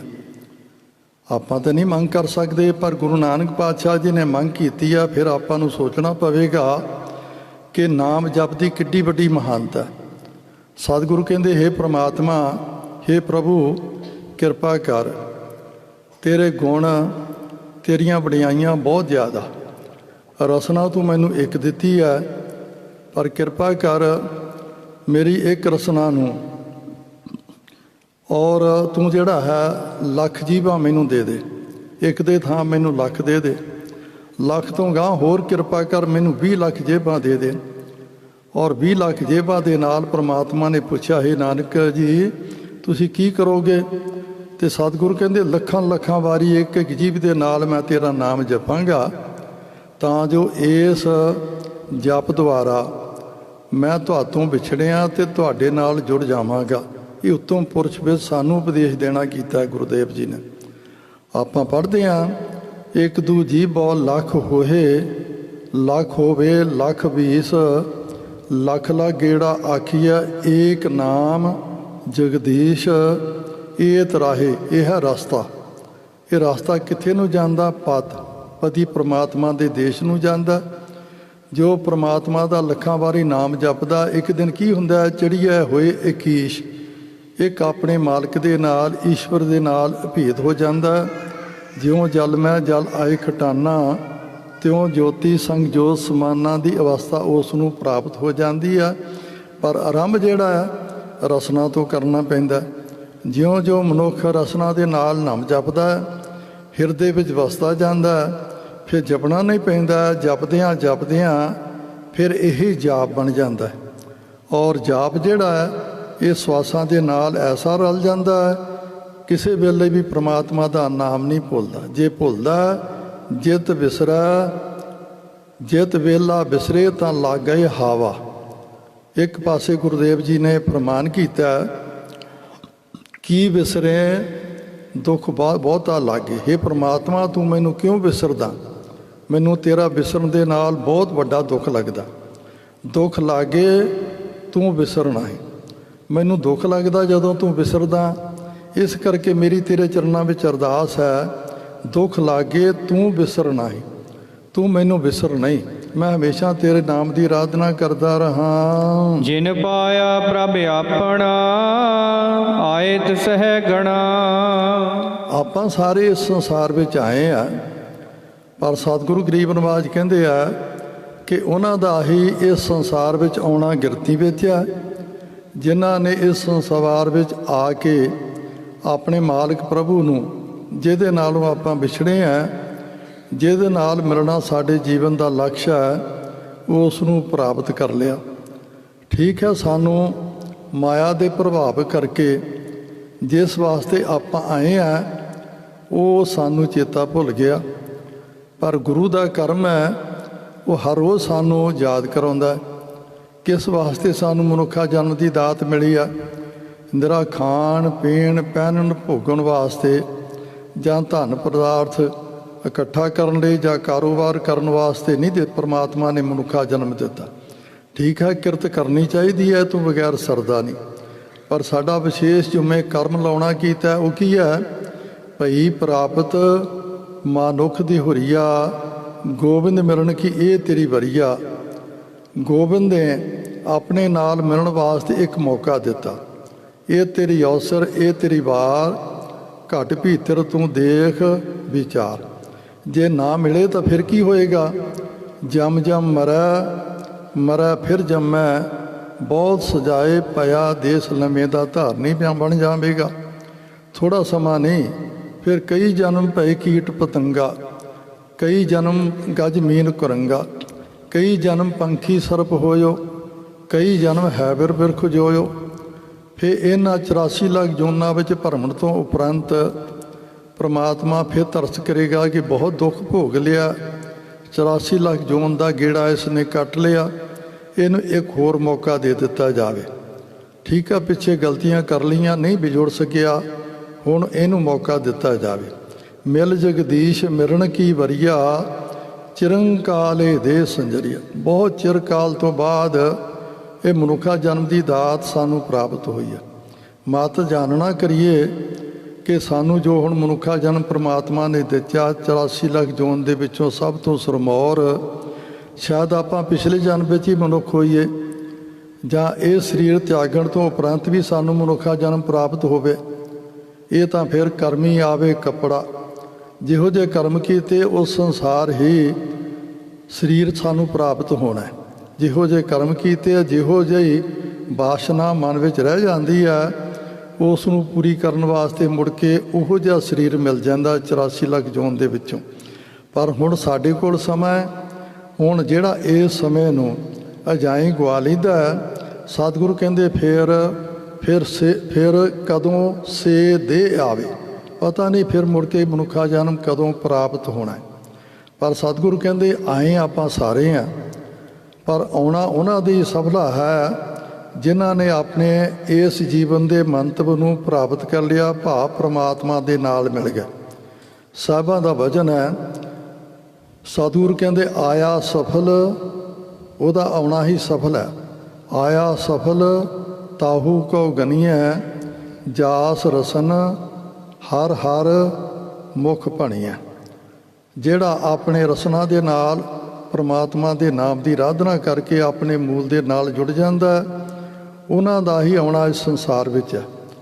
A: ਆਪਾਂ ਤਾਂ ਨਹੀਂ ਮੰਗ ਕਰ ਸਕਦੇ, ਪਰ ਗੁਰੂ ਨਾਨਕ ਪਾਤਸ਼ਾਹ ਜੀ ਨੇ ਮੰਗ ਕੀਤੀ ਆ। ਫਿਰ ਆਪਾਂ ਨੂੰ ਸੋਚਣਾ ਪਵੇਗਾ ਕਿ ਨਾਮ ਜਪ ਦੀ ਕਿੱਡੀ ਵੱਡੀ ਮਹਾਨਤਾ। ਸਤਿਗੁਰੂ ਕਹਿੰਦੇ ਹੇ ਪ੍ਰਮਾਤਮਾ, ਹੇ ਪ੍ਰਭੂ ਕਿਰਪਾ ਕਰ, ਤੇਰੇ ਗੁਣ, ਤੇਰੀਆਂ ਵਡਿਆਈਆਂ ਬਹੁਤ ਜ਼ਿਆਦਾ। ਰਸਨਾ ਤੂੰ ਮੈਨੂੰ ਇੱਕ ਦਿੱਤੀ ਹੈ, ਪਰ ਕਿਰਪਾ ਕਰ ਮੇਰੀ ਇੱਕ ਰਸਨਾ ਨੂੰ, ਔਰ ਤੂੰ ਜਿਹੜਾ ਹੈ ਲੱਖ ਜੀਵਾਂ ਮੈਨੂੰ ਦੇ ਦੇ। ਇੱਕ ਦੇ ਥਾਂ ਮੈਨੂੰ ਲੱਖ ਦੇ ਦੇ, ਲੱਖ ਤੋਂ ਗਾਂ ਹੋਰ ਕਿਰਪਾ ਕਰ ਮੈਨੂੰ 20 ਲੱਖ ਜੇਬਾਂ ਦੇ ਦੇ। ਔਰ 20 ਲੱਖ ਜੇਬਾਂ ਦੇ ਨਾਲ ਪ੍ਰਮਾਤਮਾ ਨੇ ਪੁੱਛਿਆ, ਹੇ ਨਾਨਕ ਜੀ ਤੁਸੀਂ ਕੀ ਕਰੋਗੇ? ਤੇ ਸਤਿਗੁਰੂ ਕਹਿੰਦੇ ਲੱਖਾਂ ਲੱਖਾਂ ਵਾਰੀ ਇੱਕ ਇੱਕ ਜੀਵ ਦੇ ਨਾਲ ਮੈਂ ਤੇਰਾ ਨਾਮ ਜਪਾਂਗਾ, ਤਾਂ ਜੋ ਇਸ ਜਪ ਦੁਆਰਾ ਮੈਂ ਤੁਹਾਤੋਂ ਵਿਛੜਿਆ ਤੇ ਤੁਹਾਡੇ ਨਾਲ ਜੁੜ ਜਾਵਾਂਗਾ। ਇਹ ਉੱਤਮ ਪੁਰਸ਼ ਵਿੱਚ ਸਾਨੂੰ ਉਪਦੇਸ਼ ਦੇਣਾ ਕੀਤਾ ਗੁਰੂਦੇਵ ਜੀ ਨੇ। ਆਪਾਂ ਪੜ੍ਹਦੇ ਹਾਂ, ਇੱਕ ਦੂ ਜੀ ਬਹੁ ਲੱਖ ਹੋਏ, ਲੱਖ ਹੋਵੇ ਲੱਖ 20, ਲੱਖ ਲੱਖ ਗੇੜਾ ਆਖੀਆ ਏਕ ਨਾਮ ਜਗਦੀਸ਼ ਇਹ ਤਰਾਹੇ। ਇਹ ਹੈ ਰਸਤਾ। ਇਹ ਰਸਤਾ ਕਿੱਥੇ ਨੂੰ ਜਾਂਦਾ? ਪਤੀ ਪ੍ਰਮਾਤਮਾ ਦੇ ਦੇਸ਼ ਨੂੰ ਜਾਂਦਾ। ਜੋ ਪ੍ਰਮਾਤਮਾ ਦਾ ਲੱਖਾਂ ਵਾਰੀ ਨਾਮ ਜਪਦਾ, ਇੱਕ ਦਿਨ ਕੀ ਹੁੰਦਾ? ਚੜ੍ਹਿਆ ਹੋਏ ਇਕੀਸ਼, ਇੱਕ ਆਪਣੇ ਮਾਲਕ ਦੇ ਨਾਲ, ਈਸ਼ਵਰ ਦੇ ਨਾਲ ਅਭੇਦ ਹੋ ਜਾਂਦਾ। ਜਿਉਂ ਜਲ ਮੈਂ ਜਲ ਆਏ ਖਟਾਨਾ, ਤਿਉਂ ਜੋਤੀ ਸੰਗ ਜੋਤ ਸਮਾਨਾਂ ਦੀ ਅਵਸਥਾ ਉਸ ਨੂੰ ਪ੍ਰਾਪਤ ਹੋ ਜਾਂਦੀ ਆ। ਪਰ ਆਰੰਭ ਜਿਹੜਾ ਹੈ ਰਸਨਾ ਤੋਂ ਕਰਨਾ ਪੈਂਦਾ। ਜਿਉਂ ਜਿਉਂ ਮਨੁੱਖ ਰਸਨਾ ਦੇ ਨਾਲ ਨਾਮ ਜਪਦਾ, ਹਿਰਦੇ ਵਿੱਚ ਵਸਦਾ ਜਾਂਦਾ, ਫਿਰ ਜਪਣਾ ਨਹੀਂ ਪੈਂਦਾ। ਜਪਦਿਆਂ ਜਪਦਿਆਂ ਫਿਰ ਇਹੀ ਜਾਪ ਬਣ ਜਾਂਦਾ। ਔਰ ਜਾਪ ਜਿਹੜਾ ਹੈ ਇਹ ਸਵਾਸਾਂ ਦੇ ਨਾਲ ਐਸਾ ਰਲ ਜਾਂਦਾ ਹੈ, ਕਿਸੇ ਵੇਲੇ ਵੀ ਪ੍ਰਮਾਤਮਾ ਦਾ ਨਾਮ ਨਹੀਂ ਭੁੱਲਦਾ। ਜੇ ਭੁੱਲਦਾ, ਜਿਤ ਵਿਸਰੈ ਜਿਤ ਵੇਲਾ ਵਿਸਰੇ ਤਾਂ ਲੱਗ ਗਏ ਹਾਵਾ। ਇੱਕ ਪਾਸੇ ਗੁਰੂਦੇਵ ਜੀ ਨੇ ਪ੍ਰਮਾਣ ਕੀਤਾ, ਕੀ ਵਿਸਰੇ ਦੁੱਖ ਬਹੁਤਾ ਲਾਗੇ। ਹੇ ਪ੍ਰਮਾਤਮਾ ਤੂੰ ਮੈਨੂੰ ਕਿਉਂ ਵਿਸਰਦਾ? ਮੈਨੂੰ ਤੇਰਾ ਵਿਸਰਨ ਦੇ ਨਾਲ ਬਹੁਤ ਵੱਡਾ ਦੁੱਖ ਲੱਗਦਾ। ਦੁੱਖ ਲਾਗੇ ਤੂੰ ਵਿਸਰਨਾ ਹੈ। ਮੈਨੂੰ ਦੁੱਖ ਲੱਗਦਾ ਜਦੋਂ ਤੂੰ ਵਿਸਰਦਾ, ਇਸ ਕਰਕੇ ਮੇਰੀ ਤੇਰੇ ਚਰਨਾਂ ਵਿੱਚ ਅਰਦਾਸ ਹੈ, ਦੁੱਖ ਲਾਗੇ ਤੂੰ ਵਿਸਰਨਾ ਹੈ, ਤੂੰ ਮੈਨੂੰ ਵਿਸਰ ਨਹੀਂ। ਮੈਂ ਹਮੇਸ਼ਾ ਤੇਰੇ ਨਾਮ ਦੀ ਆਰਾਧਨਾ ਕਰਦਾ ਰਹਾ।
B: ਜਿਨ ਪਾਇਆ ਪ੍ਰਭ ਆਪਣਾ, ਆਏ ਤਿਸਹਿ ਗਣਾ।
A: ਆਪਾਂ ਸਾਰੇ ਇਸ ਸੰਸਾਰ ਵਿੱਚ ਆਏ ਆ, ਪਰ ਸਤਿਗੁਰੂ ਗਰੀਬ ਨਿਵਾਜ ਕਹਿੰਦੇ ਆ ਕਿ ਉਹਨਾਂ ਦਾ ਹੀ ਇਸ ਸੰਸਾਰ ਵਿੱਚ ਆਉਣਾ ਗਿਰਤੀ ਵਿੱਚ ਆ। ਜਿਨ੍ਹਾਂ ਨੇ ਇਸ ਸੰਸਾਰ ਵਿੱਚ ਆ ਕੇ ਆਪਣੇ ਮਾਲਕ ਪ੍ਰਭੂ ਨੂੰ, ਜਿਹਦੇ ਨਾਲੋਂ ਆਪਾਂ ਵਿਛੜੇ ਆ, ਜਿਹਦੇ ਨਾਲ ਮਿਲਣਾ ਸਾਡੇ ਜੀਵਨ ਦਾ ਲਕਸ਼ ਹੈ, ਉਸ ਨੂੰ ਪ੍ਰਾਪਤ ਕਰ ਲਿਆ। ਠੀਕ ਹੈ, ਸਾਨੂੰ ਮਾਇਆ ਦੇ ਪ੍ਰਭਾਵ ਕਰਕੇ ਜਿਸ ਵਾਸਤੇ ਆਪਾਂ ਆਏ ਆ ਉਹ ਸਾਨੂੰ ਚੇਤਾ ਭੁੱਲ ਗਿਆ। ਪਰ ਗੁਰੂ ਦਾ ਕਰਮ ਹੈ, ਉਹ ਹਰ ਰੋਜ਼ ਸਾਨੂੰ ਯਾਦ ਕਰਾਉਂਦਾ ਕਿਸ ਵਾਸਤੇ ਸਾਨੂੰ ਮਨੁੱਖਾ ਜਨਮ ਦੀ ਦਾਤ ਮਿਲੀ ਆ। ਨਿਰਾ ਖਾਣ ਪੀਣ ਪਹਿਨਣ ਭੋਗਣ ਵਾਸਤੇ ਜਾਂ ਧਨ ਪਦਾਰਥ ਇਕੱਠਾ ਕਰਨ ਲਈ ਜਾਂ ਕਾਰੋਬਾਰ ਕਰਨ ਵਾਸਤੇ ਨਹੀਂ ਦੇ ਪਰਮਾਤਮਾ ਨੇ ਮਨੁੱਖਾ ਜਨਮ ਦਿੱਤਾ। ਠੀਕ ਹੈ, ਕਿਰਤ ਕਰਨੀ ਚਾਹੀਦੀ ਹੈ, ਤੋਂ ਬਗੈਰ ਸਰਦਾ ਨਹੀਂ। ਪਰ ਸਾਡਾ ਵਿਸ਼ੇਸ਼ ਜਿਵੇਂ ਕਰਮ ਲਾਉਣਾ ਕੀਤਾ, ਉਹ ਕੀ ਹੈ? ਭਈ ਪ੍ਰਾਪਤ ਮਾਨੁੱਖ ਦੀ ਹੁਰੀਆ, ਗੋਬਿੰਦ ਮਿਲਣ ਕੀ ਇਹ ਤੇਰੀ ਵਰੀਆ। ਗੋਬਿੰਦ ਨੇ ਆਪਣੇ ਨਾਲ ਮਿਲਣ ਵਾਸਤੇ ਇੱਕ ਮੌਕਾ ਦਿੱਤਾ। ਇਹ ਤੇਰੀ ਅਵਸਰ, ਇਹ ਤੇਰੀ ਵਾਰ, ਘਟ ਭੀਤਰ ਤੂੰ ਦੇਖ ਵਿਚਾਰ। ਜੇ ਨਾ ਮਿਲੇ ਤਾਂ ਫਿਰ ਕੀ ਹੋਏਗਾ? ਜਮ ਜਮ ਮਰੈ ਮਰੈ ਫਿਰ ਜੰਮੈ, ਬਹੁਤ ਸਜਾਏ ਪਿਆ ਦੇਸ ਲੰਮੇ ਦਾ ਧਾਰਨੀ ਪਿਆ ਬਣ ਜਾਵੇਗਾ। ਥੋੜਾ ਸਮਾਂ ਨਹੀਂ, ਫਿਰ ਕਈ ਜਨਮ ਭਏ ਕੀਟ ਪਤੰਗਾ, ਕਈ ਜਨਮ ਗਜ ਮੀਨ ਕੁਰੰਗਾ, ਕਈ ਜਨਮ ਪੰਖੀ ਸਰਪ ਹੋਇਓ, ਕਈ ਜਨਮ ਹੈਬਿਰ ਬਿਰਖ ਜੋਇਓ। ਫਿਰ ਇਹਨਾਂ 84 ਲੱਖ ਜੂਨਾਂ ਵਿੱਚ ਭਰਮਣ ਤੋਂ ਉਪਰੰਤ ਪ੍ਰਮਾਤਮਾ ਫਿਰ ਤਰਸ ਕਰੇਗਾ ਕਿ ਬਹੁਤ ਦੁੱਖ ਭੋਗ ਲਿਆ, 84 ਲੱਖ ਜੂਨ ਦਾ ਗੇੜਾ ਇਸ ਨੇ ਕੱਟ ਲਿਆ, ਇਹਨੂੰ ਇੱਕ ਹੋਰ ਮੌਕਾ ਦੇ ਦਿੱਤਾ ਜਾਵੇ। ਠੀਕ ਆ, ਪਿੱਛੇ ਗਲਤੀਆਂ ਕਰ ਲਈਆਂ, ਨਹੀਂ ਵਿਜੋੜ ਸਕਿਆ, ਹੁਣ ਇਹਨੂੰ ਮੌਕਾ ਦਿੱਤਾ ਜਾਵੇ। ਮਿਲ ਜਗਦੀਸ਼ ਮਿਲਣ ਕੀ ਵਰੀਆ, ਚਿਰੰਕਾਲੇ ਦੇ ਸੰਜਰੀਆ। ਬਹੁਤ ਚਿਰ ਕਾਲ ਤੋਂ ਬਾਅਦ ਇਹ ਮਨੁੱਖਾ ਜਨਮ ਦੀ ਦਾਤ ਸਾਨੂੰ ਪ੍ਰਾਪਤ ਹੋਈ ਹੈ। ਮਤ ਜਾਣਨਾ ਕਰੀਏ ਕਿ ਸਾਨੂੰ ਜੋ ਹੁਣ ਮਨੁੱਖਾ ਜਨਮ ਪ੍ਰਮਾਤਮਾ ਨੇ ਦਿੱਤਾ, 84 ਲੱਖ ਜੂਨ ਦੇ ਵਿੱਚੋਂ ਸਭ ਤੋਂ ਸਰਮੌਰ, ਸ਼ਾਇਦ ਆਪਾਂ ਪਿਛਲੇ ਜਨਮ ਵਿੱਚ ਹੀ ਮਨੁੱਖ ਹੋਈਏ, ਜਾਂ ਇਹ ਸਰੀਰ ਤਿਆਗਣ ਤੋਂ ਉਪਰੰਤ ਵੀ ਸਾਨੂੰ ਮਨੁੱਖਾ ਜਨਮ ਪ੍ਰਾਪਤ ਹੋਵੇ। ਇਹ ਤਾਂ ਫਿਰ ਕਰਮੀ ਆਵੇ ਕੱਪੜਾ। ਜਿਹੋ ਜਿਹੇ ਕਰਮ ਕੀਤੇ ਉਸ ਸੰਸਾਰ ਹੀ ਸਰੀਰ ਸਾਨੂੰ ਪ੍ਰਾਪਤ ਹੋਣਾ ਹੈ। ਜਿਹੋ ਜਿਹੇ ਕਰਮ ਕੀਤੇ, ਜਿਹੋ ਜਿਹੀ ਵਾਸ਼ਨਾ ਮਨ ਵਿੱਚ ਰਹਿ ਜਾਂਦੀ ਹੈ, ਉਸ ਨੂੰ ਪੂਰੀ ਕਰਨ ਵਾਸਤੇ ਮੁੜ ਕੇ ਉਹੋ ਜਿਹਾ ਸਰੀਰ ਮਿਲ ਜਾਂਦਾ 84 ਲੱਖ ਜੂਨ ਦੇ ਵਿੱਚੋਂ। ਪਰ ਹੁਣ ਸਾਡੇ ਕੋਲ ਸਮਾਂ ਹੈ, ਹੁਣ ਜਿਹੜਾ ਇਸ ਸਮੇਂ ਨੂੰ ਅਜਾਈਂ ਗਵਾ ਲਈਦਾ, ਸਤਿਗੁਰੂ ਕਹਿੰਦੇ ਫਿਰ ਕਦੋਂ ਸੇ ਦੇ ਆਵੇ, ਪਤਾ ਨਹੀਂ ਫਿਰ ਮੁੜ ਕੇ ਮਨੁੱਖਾ ਜਨਮ ਕਦੋਂ ਪ੍ਰਾਪਤ ਹੋਣਾ ਹੈ। ਪਰ ਸਤਿਗੁਰੂ ਕਹਿੰਦੇ ਆਏ ਆਪਾਂ ਸਾਰੇ ਹਾਂ, ਪਰ ਆਉਣਾ ਉਹਨਾਂ ਦੀ ਸਫਲਾ ਹੈ ਜਿਨ੍ਹਾਂ ਨੇ ਆਪਣੇ ਇਸ ਜੀਵਨ ਦੇ ਮੰਤਵ ਨੂੰ ਪ੍ਰਾਪਤ ਕਰ ਲਿਆ, ਭਾਵ ਪ੍ਰਮਾਤਮਾ ਦੇ ਨਾਲ ਮਿਲ ਗਏ। ਸਾਹਿਬਾਂ ਦਾ ਵਚਨ ਹੈ, ਸਤਿਗੁਰੂ ਕਹਿੰਦੇ ਆਇਆ ਸਫਲ, ਉਹਦਾ ਆਉਣਾ ਹੀ ਸਫਲ ਹੈ। ਆਇਆ ਸਫਲ ਤਾਹੂ ਕਉ ਗਨੀਐ, ਜਾਸ ਰਸਨ ਹਰ ਹਰ ਮੁਖ ਭਣੀਐ। ਜਿਹੜਾ ਆਪਣੇ ਰਸਨਾ ਦੇ ਨਾਲ ਪ੍ਰਮਾਤਮਾ ਦੇ ਨਾਮ ਦੀ ਆਰਾਧਨਾ ਕਰਕੇ ਆਪਣੇ ਮੂਲ ਦੇ ਨਾਲ ਜੁੜ ਜਾਂਦਾ, ਉਹਨਾਂ ਦਾ ਹੀ ਆਉਣਾ ਇਸ ਸੰਸਾਰ ਵਿੱਚ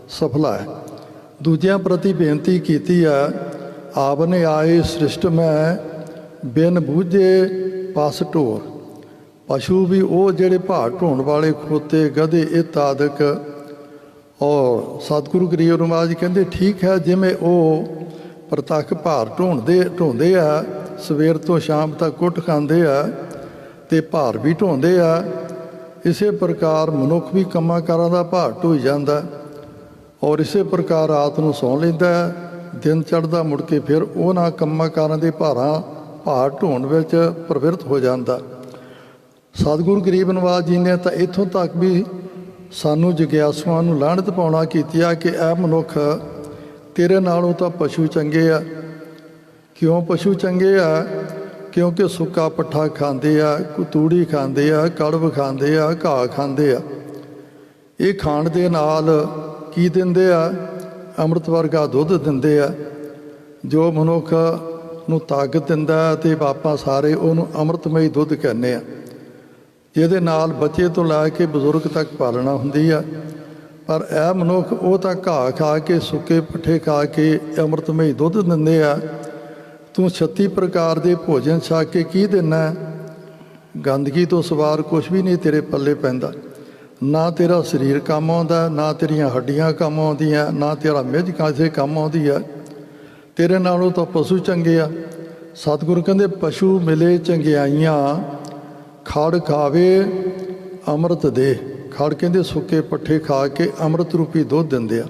A: ਸਫਲਾ ਹੈ। ਦੂਜਿਆਂ ਪ੍ਰਤੀ ਬੇਨਤੀ ਕੀਤੀ ਹੈ, ਆਪ ਨੇ ਆਏ ਸ੍ਰਿਸ਼ਟ ਮੈਂ ਬਿਨ ਬੂਝੇ ਪਸ ਢੋਰ। ਪਸ਼ੂ ਵੀ ਉਹ ਜਿਹੜੇ ਭਾਰ ਢੋਣ ਵਾਲੇ, ਖੋਤੇ, ਗਧੇ ਇਤਾਦਿਕ। ਔਰ ਸਤਿਗੁਰੂ ਗਰੀਬ ਨਿਵਾਜ ਕਹਿੰਦੇ ਠੀਕ ਹੈ, ਜਿਵੇਂ ਉਹ ਪ੍ਰਤੱਖ ਭਾਰ ਢੋਂਦੇ ਆ, ਸਵੇਰ ਤੋਂ ਸ਼ਾਮ ਤੱਕ ਕੁੱਟ ਖਾਂਦੇ ਆ ਅਤੇ ਭਾਰ ਵੀ ਢੋਂਦੇ ਆ, ਇਸੇ ਪ੍ਰਕਾਰ ਮਨੁੱਖ ਵੀ ਕੰਮਾਂ ਕਾਰਾਂ ਦਾ ਭਾਰ ਢੋਈ ਜਾਂਦਾ। ਔਰ ਇਸੇ ਪ੍ਰਕਾਰ ਰਾਤ ਨੂੰ ਸੌਂ ਲੈਂਦਾ, ਦਿਨ ਚੜ੍ਹਦਾ ਮੁੜ ਕੇ ਫਿਰ ਉਹਨਾਂ ਕੰਮਾਂ ਕਾਰਾਂ ਦੇ ਭਾਰ ਢੋਣ ਵਿੱਚ ਪ੍ਰਵਿਰਤ ਹੋ ਜਾਂਦਾ। ਸਤਿਗੁਰੂ ਗਰੀਬ ਨਿਵਾਜ ਜੀ ਨੇ ਤਾਂ ਇੱਥੋਂ ਤੱਕ ਵੀ ਸਾਨੂੰ ਜਗਿਆਸੂਆਂ ਨੂੰ ਲਾਹਨਤ ਪਾਉਣਾ ਕੀਤੀ ਆ ਕਿ ਇਹ ਮਨੁੱਖ ਤੇਰੇ ਨਾਲੋਂ ਤਾਂ ਪਸ਼ੂ ਚੰਗੇ ਆ। ਕਿਉਂ ਪਸ਼ੂ ਚੰਗੇ ਆ? ਕਿਉਂਕਿ ਸੁੱਕਾ ਪੱਠਾ ਖਾਂਦੇ ਆ, ਤੂੜੀ ਖਾਂਦੇ ਆ, ਕੜਵ ਖਾਂਦੇ ਆ, ਘਾਹ ਖਾਂਦੇ ਆ। ਇਹ ਖਾਣ ਦੇ ਨਾਲ ਕੀ ਦਿੰਦੇ ਆ? ਅੰਮ੍ਰਿਤ ਵਰਗਾ ਦੁੱਧ ਦਿੰਦੇ ਆ, ਜੋ ਮਨੁੱਖ ਨੂੰ ਤਾਕਤ ਦਿੰਦਾ, ਅਤੇ ਆਪਾਂ ਸਾਰੇ ਉਹਨੂੰ ਅੰਮ੍ਰਿਤਮਈ ਦੁੱਧ ਕਹਿੰਦੇ ਆ, ਜਿਹਦੇ ਨਾਲ ਬੱਚੇ ਤੋਂ ਲੈ ਕੇ ਬਜ਼ੁਰਗ ਤੱਕ ਪਾਲਣਾ ਹੁੰਦੀ ਆ। ਪਰ ਇਹ ਮਨੁੱਖ ਉਹ ਤਾਂ ਘਾਹ ਖਾ ਕੇ, ਸੁੱਕੇ ਪੱਠੇ ਖਾ ਕੇ ਅੰਮ੍ਰਿਤਮਈ ਦੁੱਧ ਦਿੰਦੇ ਆ। ਤੂੰ 36 ਪ੍ਰਕਾਰ ਦੇ ਭੋਜਨ ਛਕ ਕੇ ਕੀ ਦਿੰਦਾ? ਗੰਦਗੀ ਤੋਂ ਸਵਾਰ ਕੁਛ ਵੀ ਨਹੀਂ ਤੇਰੇ ਪੱਲੇ ਪੈਂਦਾ। ਨਾ ਤੇਰਾ ਸਰੀਰ ਕੰਮ ਆਉਂਦਾ, ਨਾ ਤੇਰੀਆਂ ਹੱਡੀਆਂ ਕੰਮ ਆਉਂਦੀਆਂ, ਨਾ ਤੇਰਾ ਮਿੱਝ ਕਾਸੇ ਕੰਮ ਆਉਂਦੀ ਆ। ਤੇਰੇ ਨਾਲੋਂ ਤਾਂ ਪਸ਼ੂ ਚੰਗੇ ਆ। ਸਤਿਗੁਰੂ ਕਹਿੰਦੇ ਪਸ਼ੂ ਮਿਲੇ ਚੰਗਿਆਈਆਂ, ਖੜ ਖਾਵੇ ਅੰਮ੍ਰਿਤ ਦੇ। ਖੜ ਕਹਿੰਦੇ ਸੁੱਕੇ ਪੱਠੇ ਖਾ ਕੇ ਅੰਮ੍ਰਿਤ ਰੂਪੀ ਦੁੱਧ ਦਿੰਦੇ ਆ।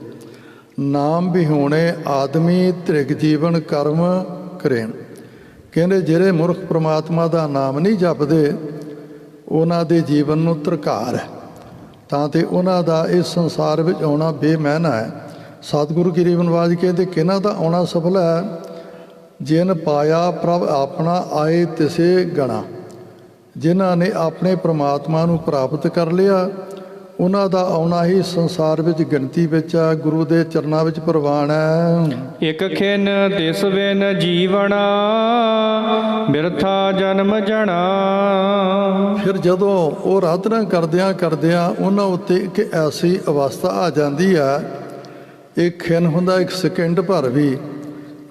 A: ਨਾਮ ਵਿਹੂਣੇ ਆਦਮੀ ਧ੍ਰਿਗ ਜੀਵਨ ਕਰਮ ਕਰੇਣ। ਕਹਿੰਦੇ ਜਿਹੜੇ ਮੁਰਖ ਪ੍ਰਮਾਤਮਾ ਦਾ ਨਾਮ ਨਹੀਂ ਜਪਦੇ, ਉਹਨਾਂ ਦੇ ਜੀਵਨ ਨੂੰ ਧਰਕਾਰ ਹੈ, ਤਾਂ ਤੇ ਉਹਨਾਂ ਦਾ ਇਸ ਸੰਸਾਰ ਵਿੱਚ ਆਉਣਾ ਬੇਮੈਨਾ ਹੈ। ਸਤਿਗੁਰੂ ਗਰੀਬ ਨਿਵਾਜ ਕਹਿੰਦੇ ਕਿਹਨਾਂ ਦਾ ਆਉਣਾ ਸਫਲ ਹੈ? ਜਿਨ ਪਾਇਆ ਪ੍ਰਭ ਆਪਣਾ ਆਏ ਤਿਸੇ ਗਣਾ। ਜਿਨ੍ਹਾਂ ਨੇ ਆਪਣੇ ਪ੍ਰਮਾਤਮਾ ਨੂੰ ਪ੍ਰਾਪਤ ਕਰ ਲਿਆ, ਉਹਨਾਂ ਦਾ ਆਉਣਾ ਹੀ ਸੰਸਾਰ ਵਿੱਚ ਗਿਣਤੀ ਵਿੱਚ ਆ, ਗੁਰੂ ਦੇ ਚਰਨਾਂ ਵਿੱਚ ਪ੍ਰਵਾਨ ਹੈ।
B: ਇਕ ਖਿਨ ਤਿਸ ਬਿਨ ਜੀਵਣਾ, ਬਿਰਥਾ ਜਨਮ ਜਣਾ।
A: ਫਿਰ ਜਦੋਂ ਉਹ ਆਰਾਧਨਾ ਕਰਦਿਆਂ ਉਹਨਾਂ ਉੱਤੇ ਇੱਕ ਐਸੀ ਅਵਸਥਾ ਆ ਜਾਂਦੀ ਹੈ, ਇੱਕ ਖਿਨ ਹੁੰਦਾ ਇੱਕ ਸਕਿੰਟ ਭਰ ਵੀ,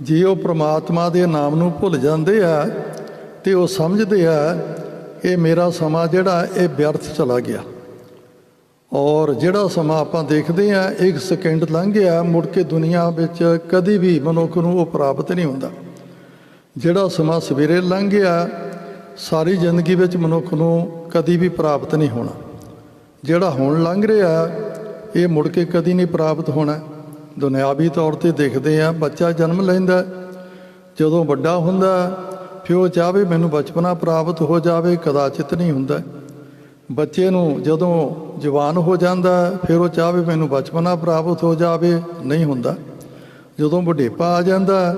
A: ਜੇ ਉਹ ਪ੍ਰਮਾਤਮਾ ਦੇ ਨਾਮ ਨੂੰ ਭੁੱਲ ਜਾਂਦੇ ਆ ਅਤੇ ਉਹ ਸਮਝਦੇ ਆ ਇਹ ਮੇਰਾ ਸਮਾਂ ਜਿਹੜਾ ਇਹ ਵਿਅਰਥ ਚਲਾ ਗਿਆ। ਔਰ ਜਿਹੜਾ ਸਮਾਂ ਆਪਾਂ ਦੇਖਦੇ ਹਾਂ, ਇੱਕ ਸਕਿੰਡ ਲੰਘ ਗਿਆ, ਮੁੜ ਕੇ ਦੁਨੀਆ ਵਿੱਚ ਕਦੀ ਵੀ ਮਨੁੱਖ ਨੂੰ ਉਹ ਪ੍ਰਾਪਤ ਨਹੀਂ ਹੁੰਦਾ। ਜਿਹੜਾ ਸਮਾਂ ਸਵੇਰੇ ਲੰਘ ਗਿਆ, ਸਾਰੀ ਜ਼ਿੰਦਗੀ ਵਿੱਚ ਮਨੁੱਖ ਨੂੰ ਕਦੀ ਵੀ ਪ੍ਰਾਪਤ ਨਹੀਂ ਹੋਣਾ। ਜਿਹੜਾ ਹੁਣ ਲੰਘ ਰਿਹਾ, ਇਹ ਮੁੜ ਕੇ ਕਦੀ ਨਹੀਂ ਪ੍ਰਾਪਤ ਹੋਣਾ। ਦੁਨਿਆਵੀ ਤੌਰ 'ਤੇ ਦੇਖਦੇ ਹਾਂ, ਬੱਚਾ ਜਨਮ ਲੈਂਦਾ, ਜਦੋਂ ਵੱਡਾ ਹੁੰਦਾ ਫਿਰ ਉਹ ਚਾਹਵੇ ਮੈਨੂੰ ਬਚਪਨਾ ਪ੍ਰਾਪਤ ਹੋ ਜਾਵੇ, ਕਦਾਚਿਤ ਨਹੀਂ ਹੁੰਦਾ। ਬੱਚੇ ਨੂੰ ਜਦੋਂ ਜਵਾਨ ਹੋ ਜਾਂਦਾ, ਫਿਰ ਉਹ ਚਾਹਵੇ ਮੈਨੂੰ ਬਚਪਨਾ ਪ੍ਰਾਪਤ ਹੋ ਜਾਵੇ, ਨਹੀਂ ਹੁੰਦਾ। ਜਦੋਂ ਬੁਢੇਪਾ ਆ ਜਾਂਦਾ,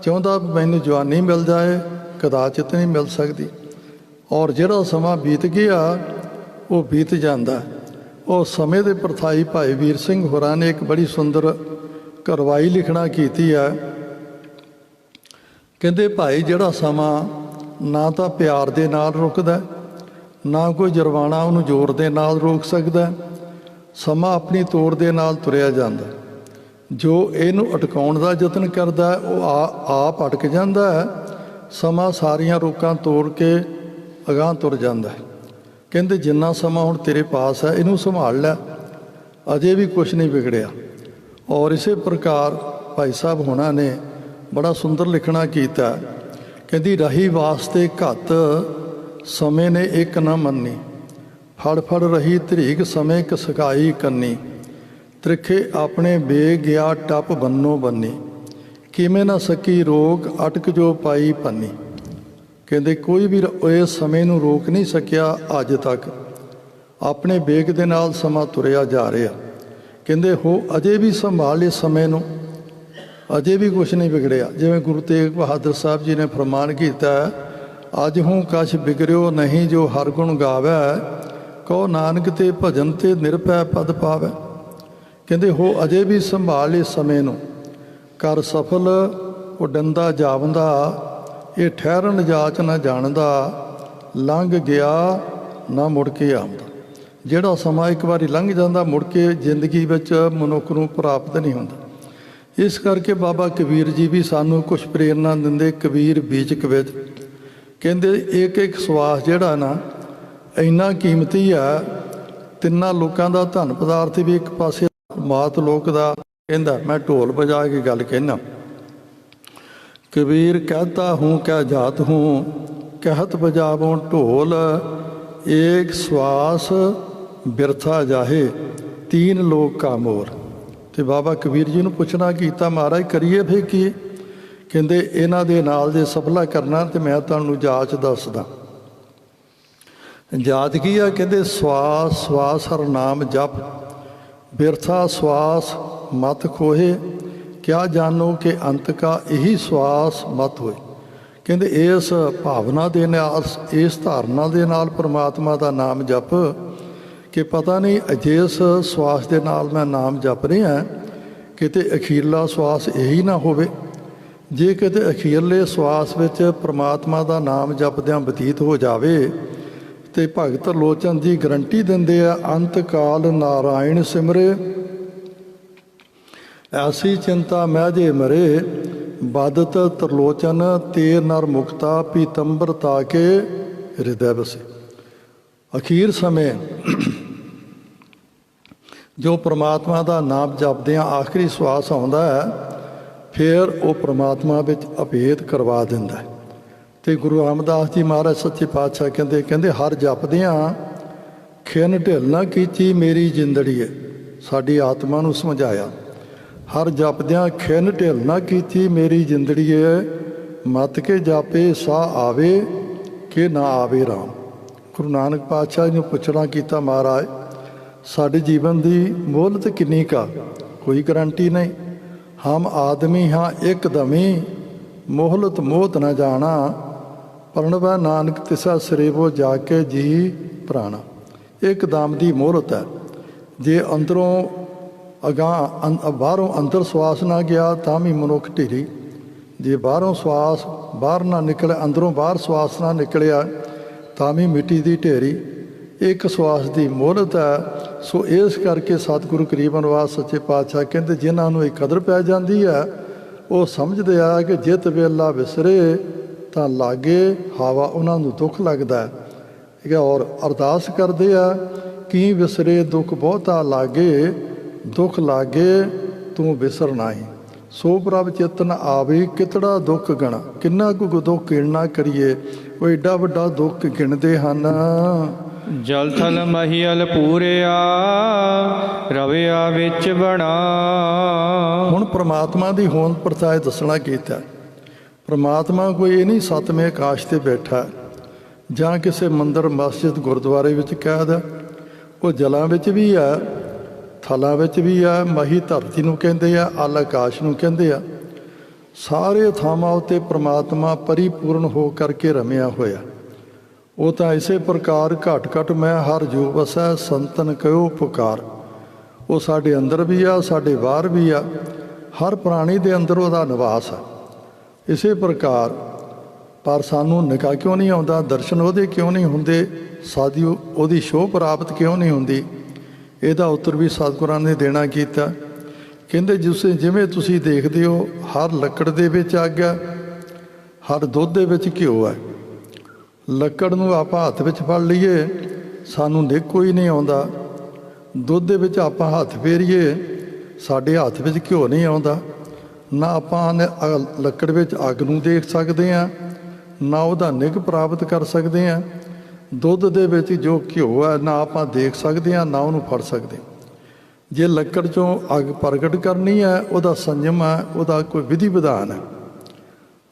A: ਚਾਹੁੰਦਾ ਮੈਨੂੰ ਜਵਾਨੀ ਮਿਲ ਜਾਏ, ਕਦਾਚਿਤ ਨਹੀਂ ਮਿਲ ਸਕਦੀ। ਔਰ ਜਿਹੜਾ ਸਮਾਂ ਬੀਤ ਗਿਆ, ਉਹ ਬੀਤ ਜਾਂਦਾ। ਉਹ ਸਮੇਂ ਦੇ ਪ੍ਰਥਾਈ ਭਾਈ ਵੀਰ ਸਿੰਘ ਹੋਰਾਂ ਨੇ ਇੱਕ ਬੜੀ ਸੁੰਦਰ ਕਰਵਾਈ ਲਿਖਣਾ ਕੀਤੀ ਹੈ। ਕਹਿੰਦੇ ਭਾਈ ਜਿਹੜਾ ਸਮਾਂ ਨਾ ਤਾਂ ਪਿਆਰ ਦੇ ਨਾਲ ਰੁਕਦਾ, ਨਾ ਕੋਈ ਜਰਵਾਣਾ ਉਹਨੂੰ ਜ਼ੋਰ ਦੇ ਨਾਲ ਰੋਕ ਸਕਦਾ। ਸਮਾਂ ਆਪਣੀ ਤੋੜ ਦੇ ਨਾਲ ਤੁਰਿਆ ਜਾਂਦਾ। ਜੋ ਇਹਨੂੰ ਅਟਕਾਉਣ ਦਾ ਯਤਨ ਕਰਦਾ, ਉਹ ਆਪ ਅਟਕ ਜਾਂਦਾ ਹੈ। ਸਮਾਂ ਸਾਰੀਆਂ ਰੋਕਾਂ ਤੋੜ ਕੇ ਅਗਾਂਹ ਤੁਰ ਜਾਂਦਾ ਹੈ। ਕਹਿੰਦੇ ਜਿੰਨਾ ਸਮਾਂ ਹੁਣ ਤੇਰੇ ਪਾਸ ਹੈ, ਇਹਨੂੰ ਸੰਭਾਲ ਲੈ, ਅਜੇ ਵੀ ਕੁਛ ਨਹੀਂ ਵਿਗੜਿਆ। ਔਰ ਇਸੇ ਪ੍ਰਕਾਰ ਭਾਈ ਸਾਹਿਬ ਹੋਣਾ ਨੇ ਬੜਾ ਸੁੰਦਰ ਲਿਖਣਾ ਕੀਤਾ। ਕਹਿੰਦੀ ਰਹੀ ਵਾਸਤੇ ਘੱਤ ਸਮੇਂ ਨੇ ਇੱਕ ਨਾ ਮੰਨੀ, ਫੜ ਫੜ ਰਹੀ ਧਰੀਕ ਸਮੇਂ ਕਸਕਾਈ ਕੰਨੀ, ਤ੍ਰਿਖੇ ਆਪਣੇ ਬੇਗ ਗਿਆ ਟੱਪ ਬੰਨੋ ਬੰਨੀ, ਕਿਵੇਂ ਨਾ ਸਕੀ ਰੋਕ ਅਟਕ ਜੋ ਪਾਈ ਪੰਨੀ। ਕਹਿੰਦੇ ਕੋਈ ਵੀ ਇਸ ਸਮੇਂ ਨੂੰ ਰੋਕ ਨਹੀਂ ਸਕਿਆ ਅੱਜ ਤੱਕ, ਆਪਣੇ ਬੇਗ ਦੇ ਨਾਲ ਸਮਾਂ ਤੁਰਿਆ ਜਾ ਰਿਹਾ। ਕਹਿੰਦੇ ਹੋ ਅਜੇ ਵੀ ਸੰਭਾਲ ਇਸ ਸਮੇਂ ਨੂੰ, ਅਜੇ ਵੀ ਕੁਛ ਨਹੀਂ ਵਿਗੜਿਆ। ਜਿਵੇਂ ਗੁਰੂ ਤੇਗ ਬਹਾਦਰ ਸਾਹਿਬ ਜੀ ਨੇ ਫਰਮਾਨ ਕੀਤਾ, ਅੱਜ ਹੂੰ ਕਛ ਬਿਗੜਿਓ ਨਹੀਂ ਜੋ ਹਰ ਗੁਣ ਗਾਵੈ, ਕਹੋ ਨਾਨਕ ਤੇ ਭਜਨ ਤੇ ਨਿਰਭੈ ਪਦ ਪਾਵੈ। ਕਹਿੰਦੇ ਹੋ ਅਜੇ ਵੀ ਸੰਭਾਲ ਇਸ ਸਮੇਂ ਨੂੰ, ਕਰ ਸਫਲ ਉਹ ਡੰਦਾ ਜਾਵੰਦਾ, ਇਹ ਠਹਿਰਨ ਜਾਚ ਨਾ ਜਾਣਦਾ, ਲੰਘ ਗਿਆ ਨਾ ਮੁੜ ਕੇ ਆਉਂਦਾ। ਜਿਹੜਾ ਸਮਾਂ ਇੱਕ ਵਾਰੀ ਲੰਘ ਜਾਂਦਾ ਮੁੜ ਕੇ ਜ਼ਿੰਦਗੀ ਵਿੱਚ ਮਨੁੱਖ ਨੂੰ ਪ੍ਰਾਪਤ ਨਹੀਂ ਹੁੰਦਾ। ਇਸ ਕਰਕੇ ਬਾਬਾ ਕਬੀਰ ਜੀ ਵੀ ਸਾਨੂੰ ਕੁਛ ਪ੍ਰੇਰਨਾ ਦਿੰਦੇ। ਕਬੀਰ ਬੀਚਕ ਵਿੱਚ ਕਹਿੰਦੇ ਇੱਕ ਇੱਕ ਸਵਾਸ ਜਿਹੜਾ ਨਾ ਇੰਨਾ ਕੀਮਤੀ ਆ, ਤਿੰਨਾਂ ਲੋਕਾਂ ਦਾ ਧਨ ਪਦਾਰਥ ਵੀ ਇੱਕ ਪਾਸੇ, ਮਾਤ ਲੋਕ ਦਾ ਕਹਿੰਦਾ ਮੈਂ ਢੋਲ ਵਜਾ ਕੇ ਗੱਲ ਕਹਿਣਾ। कबीर कहता हूँ क्या जात हूँ, कहत बजावों ढोल, एक श्वास बिरथा जाहे तीन लोग का मोर। ਤੇ ਬਾਬਾ ਕਬੀਰ ਜੀ ਨੂੰ ਪੁੱਛਣਾ ਕੀਤਾ, ਮਹਾਰਾਜ ਕਰੀਏ ਫਿਰ ਕੀ? ਕਹਿੰਦੇ ਇਹਨਾਂ ਦੇ ਨਾਲ ਜੇ ਸਫਲਾ ਕਰਨਾ ਤੇ ਮੈਂ ਤੁਹਾਨੂੰ ਜਾਚ ਦੱਸਦਾ। ਜਾਚ ਕੀ ਆ? ਕਹਿੰਦੇ ਸਵਾਸ ਸਵਾਸ ਹਰ ਨਾਮ ਜਪ, ਬਿਰਥਾ ਸਵਾਸ ਮਤ ਖੋਹੇ, ਕਿਆ ਜਾਣੋ ਕਿ ਅੰਤ ਕਾ ਇਹੀ ਸਵਾਸ ਮਤ ਹੋਏ। ਕਹਿੰਦੇ ਇਸ ਭਾਵਨਾ ਦੇ ਨਾਲ, ਇਸ ਧਾਰਨਾ ਦੇ ਨਾਲ ਪਰਮਾਤਮਾ ਦਾ ਨਾਮ ਜਪ ਕਿ ਪਤਾ ਨਹੀਂ ਜਿਸ ਸਵਾਸ ਦੇ ਨਾਲ ਮੈਂ ਨਾਮ ਜਪ ਰਿਹਾ ਕਿਤੇ ਅਖੀਰਲਾ ਸਵਾਸ ਇਹੀ ਨਾ ਹੋਵੇ। ਜੇ ਕਿਤੇ ਅਖੀਰਲੇ ਸਵਾਸ ਵਿੱਚ ਪਰਮਾਤਮਾ ਦਾ ਨਾਮ ਜਪਦਿਆਂ ਬਤੀਤ ਹੋ ਜਾਵੇ ਤੇ ਭਗਤ ਲੋਚਨ ਜੀ ਗਰੰਟੀ ਦਿੰਦੇ ਆ, ਅੰਤ ਕਾਲ ਨਾਰਾਇਣ ਸਿਮਰੇ, ਐਸੀ ਚਿੰਤਾ ਮਹਿਜੇ ਮਰੇ, ਬਦਤ ਤਰਲੋਚਨ ਤੇ ਨਰ ਮੁਕਤਾ ਪੀਤੰਬਰ ਤਾਕੇ ਹਿਰਦੈ ਬਸੇ। ਅਖੀਰ ਸਮੇਂ ਜੋ ਪ੍ਰਮਾਤਮਾ ਦਾ ਨਾਮ ਜਪਦੇ ਆ, ਆਖਰੀ ਸਵਾਸ ਆਉਂਦਾ ਹੈ, ਫਿਰ ਉਹ ਪ੍ਰਮਾਤਮਾ ਵਿੱਚ ਅਭੇਦ ਕਰਵਾ ਦਿੰਦਾ ਹੈ। ਤੇ ਗੁਰੂ ਰਾਮਦਾਸ ਜੀ ਮਹਾਰਾਜ ਸੱਚੇ ਪਾਤਸ਼ਾਹ ਕਹਿੰਦੇ ਹਰ ਜਪਦਿਆਂ ਖਿਨ ਢਿੱਲ ਨਾ ਕੀਤੀ ਮੇਰੀ ਜਿੰਦੜੀਏ। ਸਾਡੀ ਆਤਮਾ ਨੂੰ ਸਮਝਾਇਆ, ਹਰ ਜਪਦਿਆਂ ਖਿਨ ਢਿੱਲ ਨਾ ਕੀਤੀ ਮੇਰੀ ਜਿੰਦੜੀਏ, ਮਤ ਕੇ ਜਾਪੇ ਸਾਹ ਆਵੇ ਕਿ ਨਾ ਆਵੇ ਰਾਮ। ਗੁਰੂ ਨਾਨਕ ਪਾਤਸ਼ਾਹ ਜੀ ਨੂੰ ਪੁੱਛਣਾ ਕੀਤਾ, ਮਹਾਰਾਜ ਸਾਡੇ ਜੀਵਨ ਦੀ ਮੁੱਲਤ ਕਿੰਨੀ ਕਾ? ਕੋਈ ਗਰੰਟੀ ਨਹੀਂ। ਹਮ ਆਦਮੀ ਹਾਂ ਇੱਕਦਮੀ, ਮੋਹਲਤ ਮੋਹਤ ਨਾ ਜਾਣਾ, ਪਰਣਵੈ ਨਾਨਕ ਤਿਸਾ ਸਰੇਵੋ ਜਾ ਕੇ ਜੀ ਪ੍ਰਾਣਾ। ਇੱਕਦਮ ਦੀ ਮੋਹਲਤ ਹੈ। ਜੇ ਅੰਦਰੋਂ ਅਗਾਂਹ ਬਾਹਰੋਂ ਅੰਦਰ ਸਵਾਸ ਨਾ ਗਿਆ ਤਾਂ ਵੀ ਮਨੁੱਖ ਢੇਰੀ। ਜੇ ਬਾਹਰੋਂ ਸਵਾਸ ਬਾਹਰ ਨਾ ਨਿਕਲੇ, ਅੰਦਰੋਂ ਬਾਹਰ ਸਵਾਸ ਨਾ ਨਿਕਲਿਆ ਤਾਂ ਵੀ ਮਿੱਟੀ ਦੀ ਢੇਰੀ। ਇੱਕ ਸਵਾਸ ਦੀ ਮੋਹਲਤ ਹੈ। ਸੋ ਇਸ ਕਰਕੇ ਸਤਿਗੁਰੂ ਗਰੀਬ ਨਿਵਾਸ ਸੱਚੇ ਪਾਤਸ਼ਾਹ ਕਹਿੰਦੇ ਜਿਨ੍ਹਾਂ ਨੂੰ ਇਹ ਕਦਰ ਪੈ ਜਾਂਦੀ ਹੈ ਉਹ ਸਮਝਦੇ ਆ ਕਿ ਜਿਤ ਵੇਲਾ ਵਿਸਰੇ ਤਾਂ ਲਾਗੇ ਹਵਾ, ਉਹਨਾਂ ਨੂੰ ਦੁੱਖ ਲੱਗਦਾ ਹੈ। ਔਰ ਅਰਦਾਸ ਕਰਦੇ ਆ, ਕੀ ਵਿਸਰੇ ਦੁੱਖ ਬਹੁਤਾ ਲਾਗੇ, ਦੁੱਖ ਲਾਗੇ ਤੂੰ ਵਿਸਰ ਨਾਹੀਂ। ਸੋ ਪ੍ਰਭ ਚਿਤਨ ਆਵੇ ਕਿਤੜਾ ਦੁੱਖ ਗਣਾ। ਕਿੰਨਾ ਕੁ ਦੁੱਖ ਗਿਣਨਾ ਕਰੀਏ, ਉਹ ਏਡਾ ਵੱਡਾ ਦੁੱਖ ਗਿਣਦੇ ਹਨ।
B: ਜਲ ਥਲ ਮਹੀਲ ਪੂਰਿਆ, ਰਵਿਆ ਵਿੱਚ ਬਣਾ।
A: ਹੁਣ ਪ੍ਰਮਾਤਮਾ ਦੀ ਹੋਂਦ ਪਰਤਾਏ ਦੱਸਣਾ ਕੀਤਾ। ਪ੍ਰਮਾਤਮਾ ਕੋਈ ਇਹ ਨਹੀਂ ਸੱਤਵੇਂ ਆਕਾਸ਼ 'ਤੇ ਬੈਠਾ ਜਾਂ ਕਿਸੇ ਮੰਦਰ ਮਸਜਿਦ ਗੁਰਦੁਆਰੇ ਵਿੱਚ ਕੈਦ ਹੈ। ਉਹ ਜਲਾਂ ਵਿੱਚ ਵੀ ਹੈ, ਥਲਾਂ ਵਿੱਚ ਵੀ ਆ। ਮਹੀ ਧਰਤੀ ਨੂੰ ਕਹਿੰਦੇ ਆ, ਅਲ ਆਕਾਸ਼ ਨੂੰ ਕਹਿੰਦੇ ਆ। ਸਾਰੇ ਥਾਵਾਂ ਉੱਤੇ ਪ੍ਰਮਾਤਮਾ ਪਰਿਪੂਰਨ ਹੋ ਕਰਕੇ ਰਮਿਆ ਹੋਇਆ। ਉਹ ਤਾਂ ਇਸੇ ਪ੍ਰਕਾਰ ਘਟ ਘਟ ਮੈਂ ਹਰ ਜੋ ਵਸੈ ਸੰਤਨ ਕਹਿਓ ਪੁਕਾਰ। ਉਹ ਸਾਡੇ ਅੰਦਰ ਵੀ ਆ, ਸਾਡੇ ਬਾਹਰ ਵੀ ਆ। ਹਰ ਪ੍ਰਾਣੀ ਦੇ ਅੰਦਰ ਉਹਦਾ ਨਿਵਾਸ ਹੈ। ਇਸੇ ਪ੍ਰਕਾਰ ਪਰ ਸਾਨੂੰ ਨਿਗਾਹ ਕਿਉਂ ਨਹੀਂ ਆਉਂਦਾ, ਦਰਸ਼ਨ ਉਹਦੇ ਕਿਉਂ ਨਹੀਂ ਹੁੰਦੇ, ਸਾਡੀ ਉਹਦੀ ਸ਼ੋਅ ਪ੍ਰਾਪਤ ਕਿਉਂ ਨਹੀਂ ਹੁੰਦੀ? ਇਹਦਾ ਉੱਤਰ ਵੀ ਸਤਿਗੁਰਾਂ ਨੇ ਦੇਣਾ ਕੀਤਾ। ਕਹਿੰਦੇ ਜਿਵੇਂ ਤੁਸੀਂ ਦੇਖਦੇ ਹੋ, ਹਰ ਲੱਕੜ ਦੇ ਵਿੱਚ ਅੱਗ ਹੈ, ਹਰ ਦੁੱਧ ਦੇ ਵਿੱਚ ਘਿਓ ਹੈ। ਲੱਕੜ ਨੂੰ ਆਪਾਂ ਹੱਥ ਵਿੱਚ ਫੜ ਲਈਏ ਸਾਨੂੰ ਨਿੱਘ ਕੋਈ ਨਹੀਂ ਆਉਂਦਾ। ਦੁੱਧ ਦੇ ਵਿੱਚ ਆਪਾਂ ਹੱਥ ਫੇਰੀਏ ਸਾਡੇ ਹੱਥ ਵਿੱਚ ਘਿਓ ਨਹੀਂ ਆਉਂਦਾ, ਨਾ ਆਪਾਂ ਲੱਕੜ ਵਿੱਚ ਅੱਗ ਨੂੰ ਦੇਖ ਸਕਦੇ ਹਾਂ, ਨਾ ਉਹਦਾ ਨਿੱਘ ਪ੍ਰਾਪਤ ਕਰ ਸਕਦੇ ਹਾਂ। ਦੁੱਧ ਦੇ ਵਿੱਚ ਜੋ ਘਿਓ ਹੈ ਨਾ ਆਪਾਂ ਦੇਖ ਸਕਦੇ ਹਾਂ, ਨਾ ਉਹਨੂੰ ਫੜ ਸਕਦੇ। ਜੇ ਲੱਕੜ 'ਚੋਂ ਅੱਗ ਪ੍ਰਗਟ ਕਰਨੀ ਹੈ, ਉਹਦਾ ਸੰਜਮ ਹੈ, ਉਹਦਾ ਕੋਈ ਵਿਧੀ ਵਿਧਾਨ ਹੈ।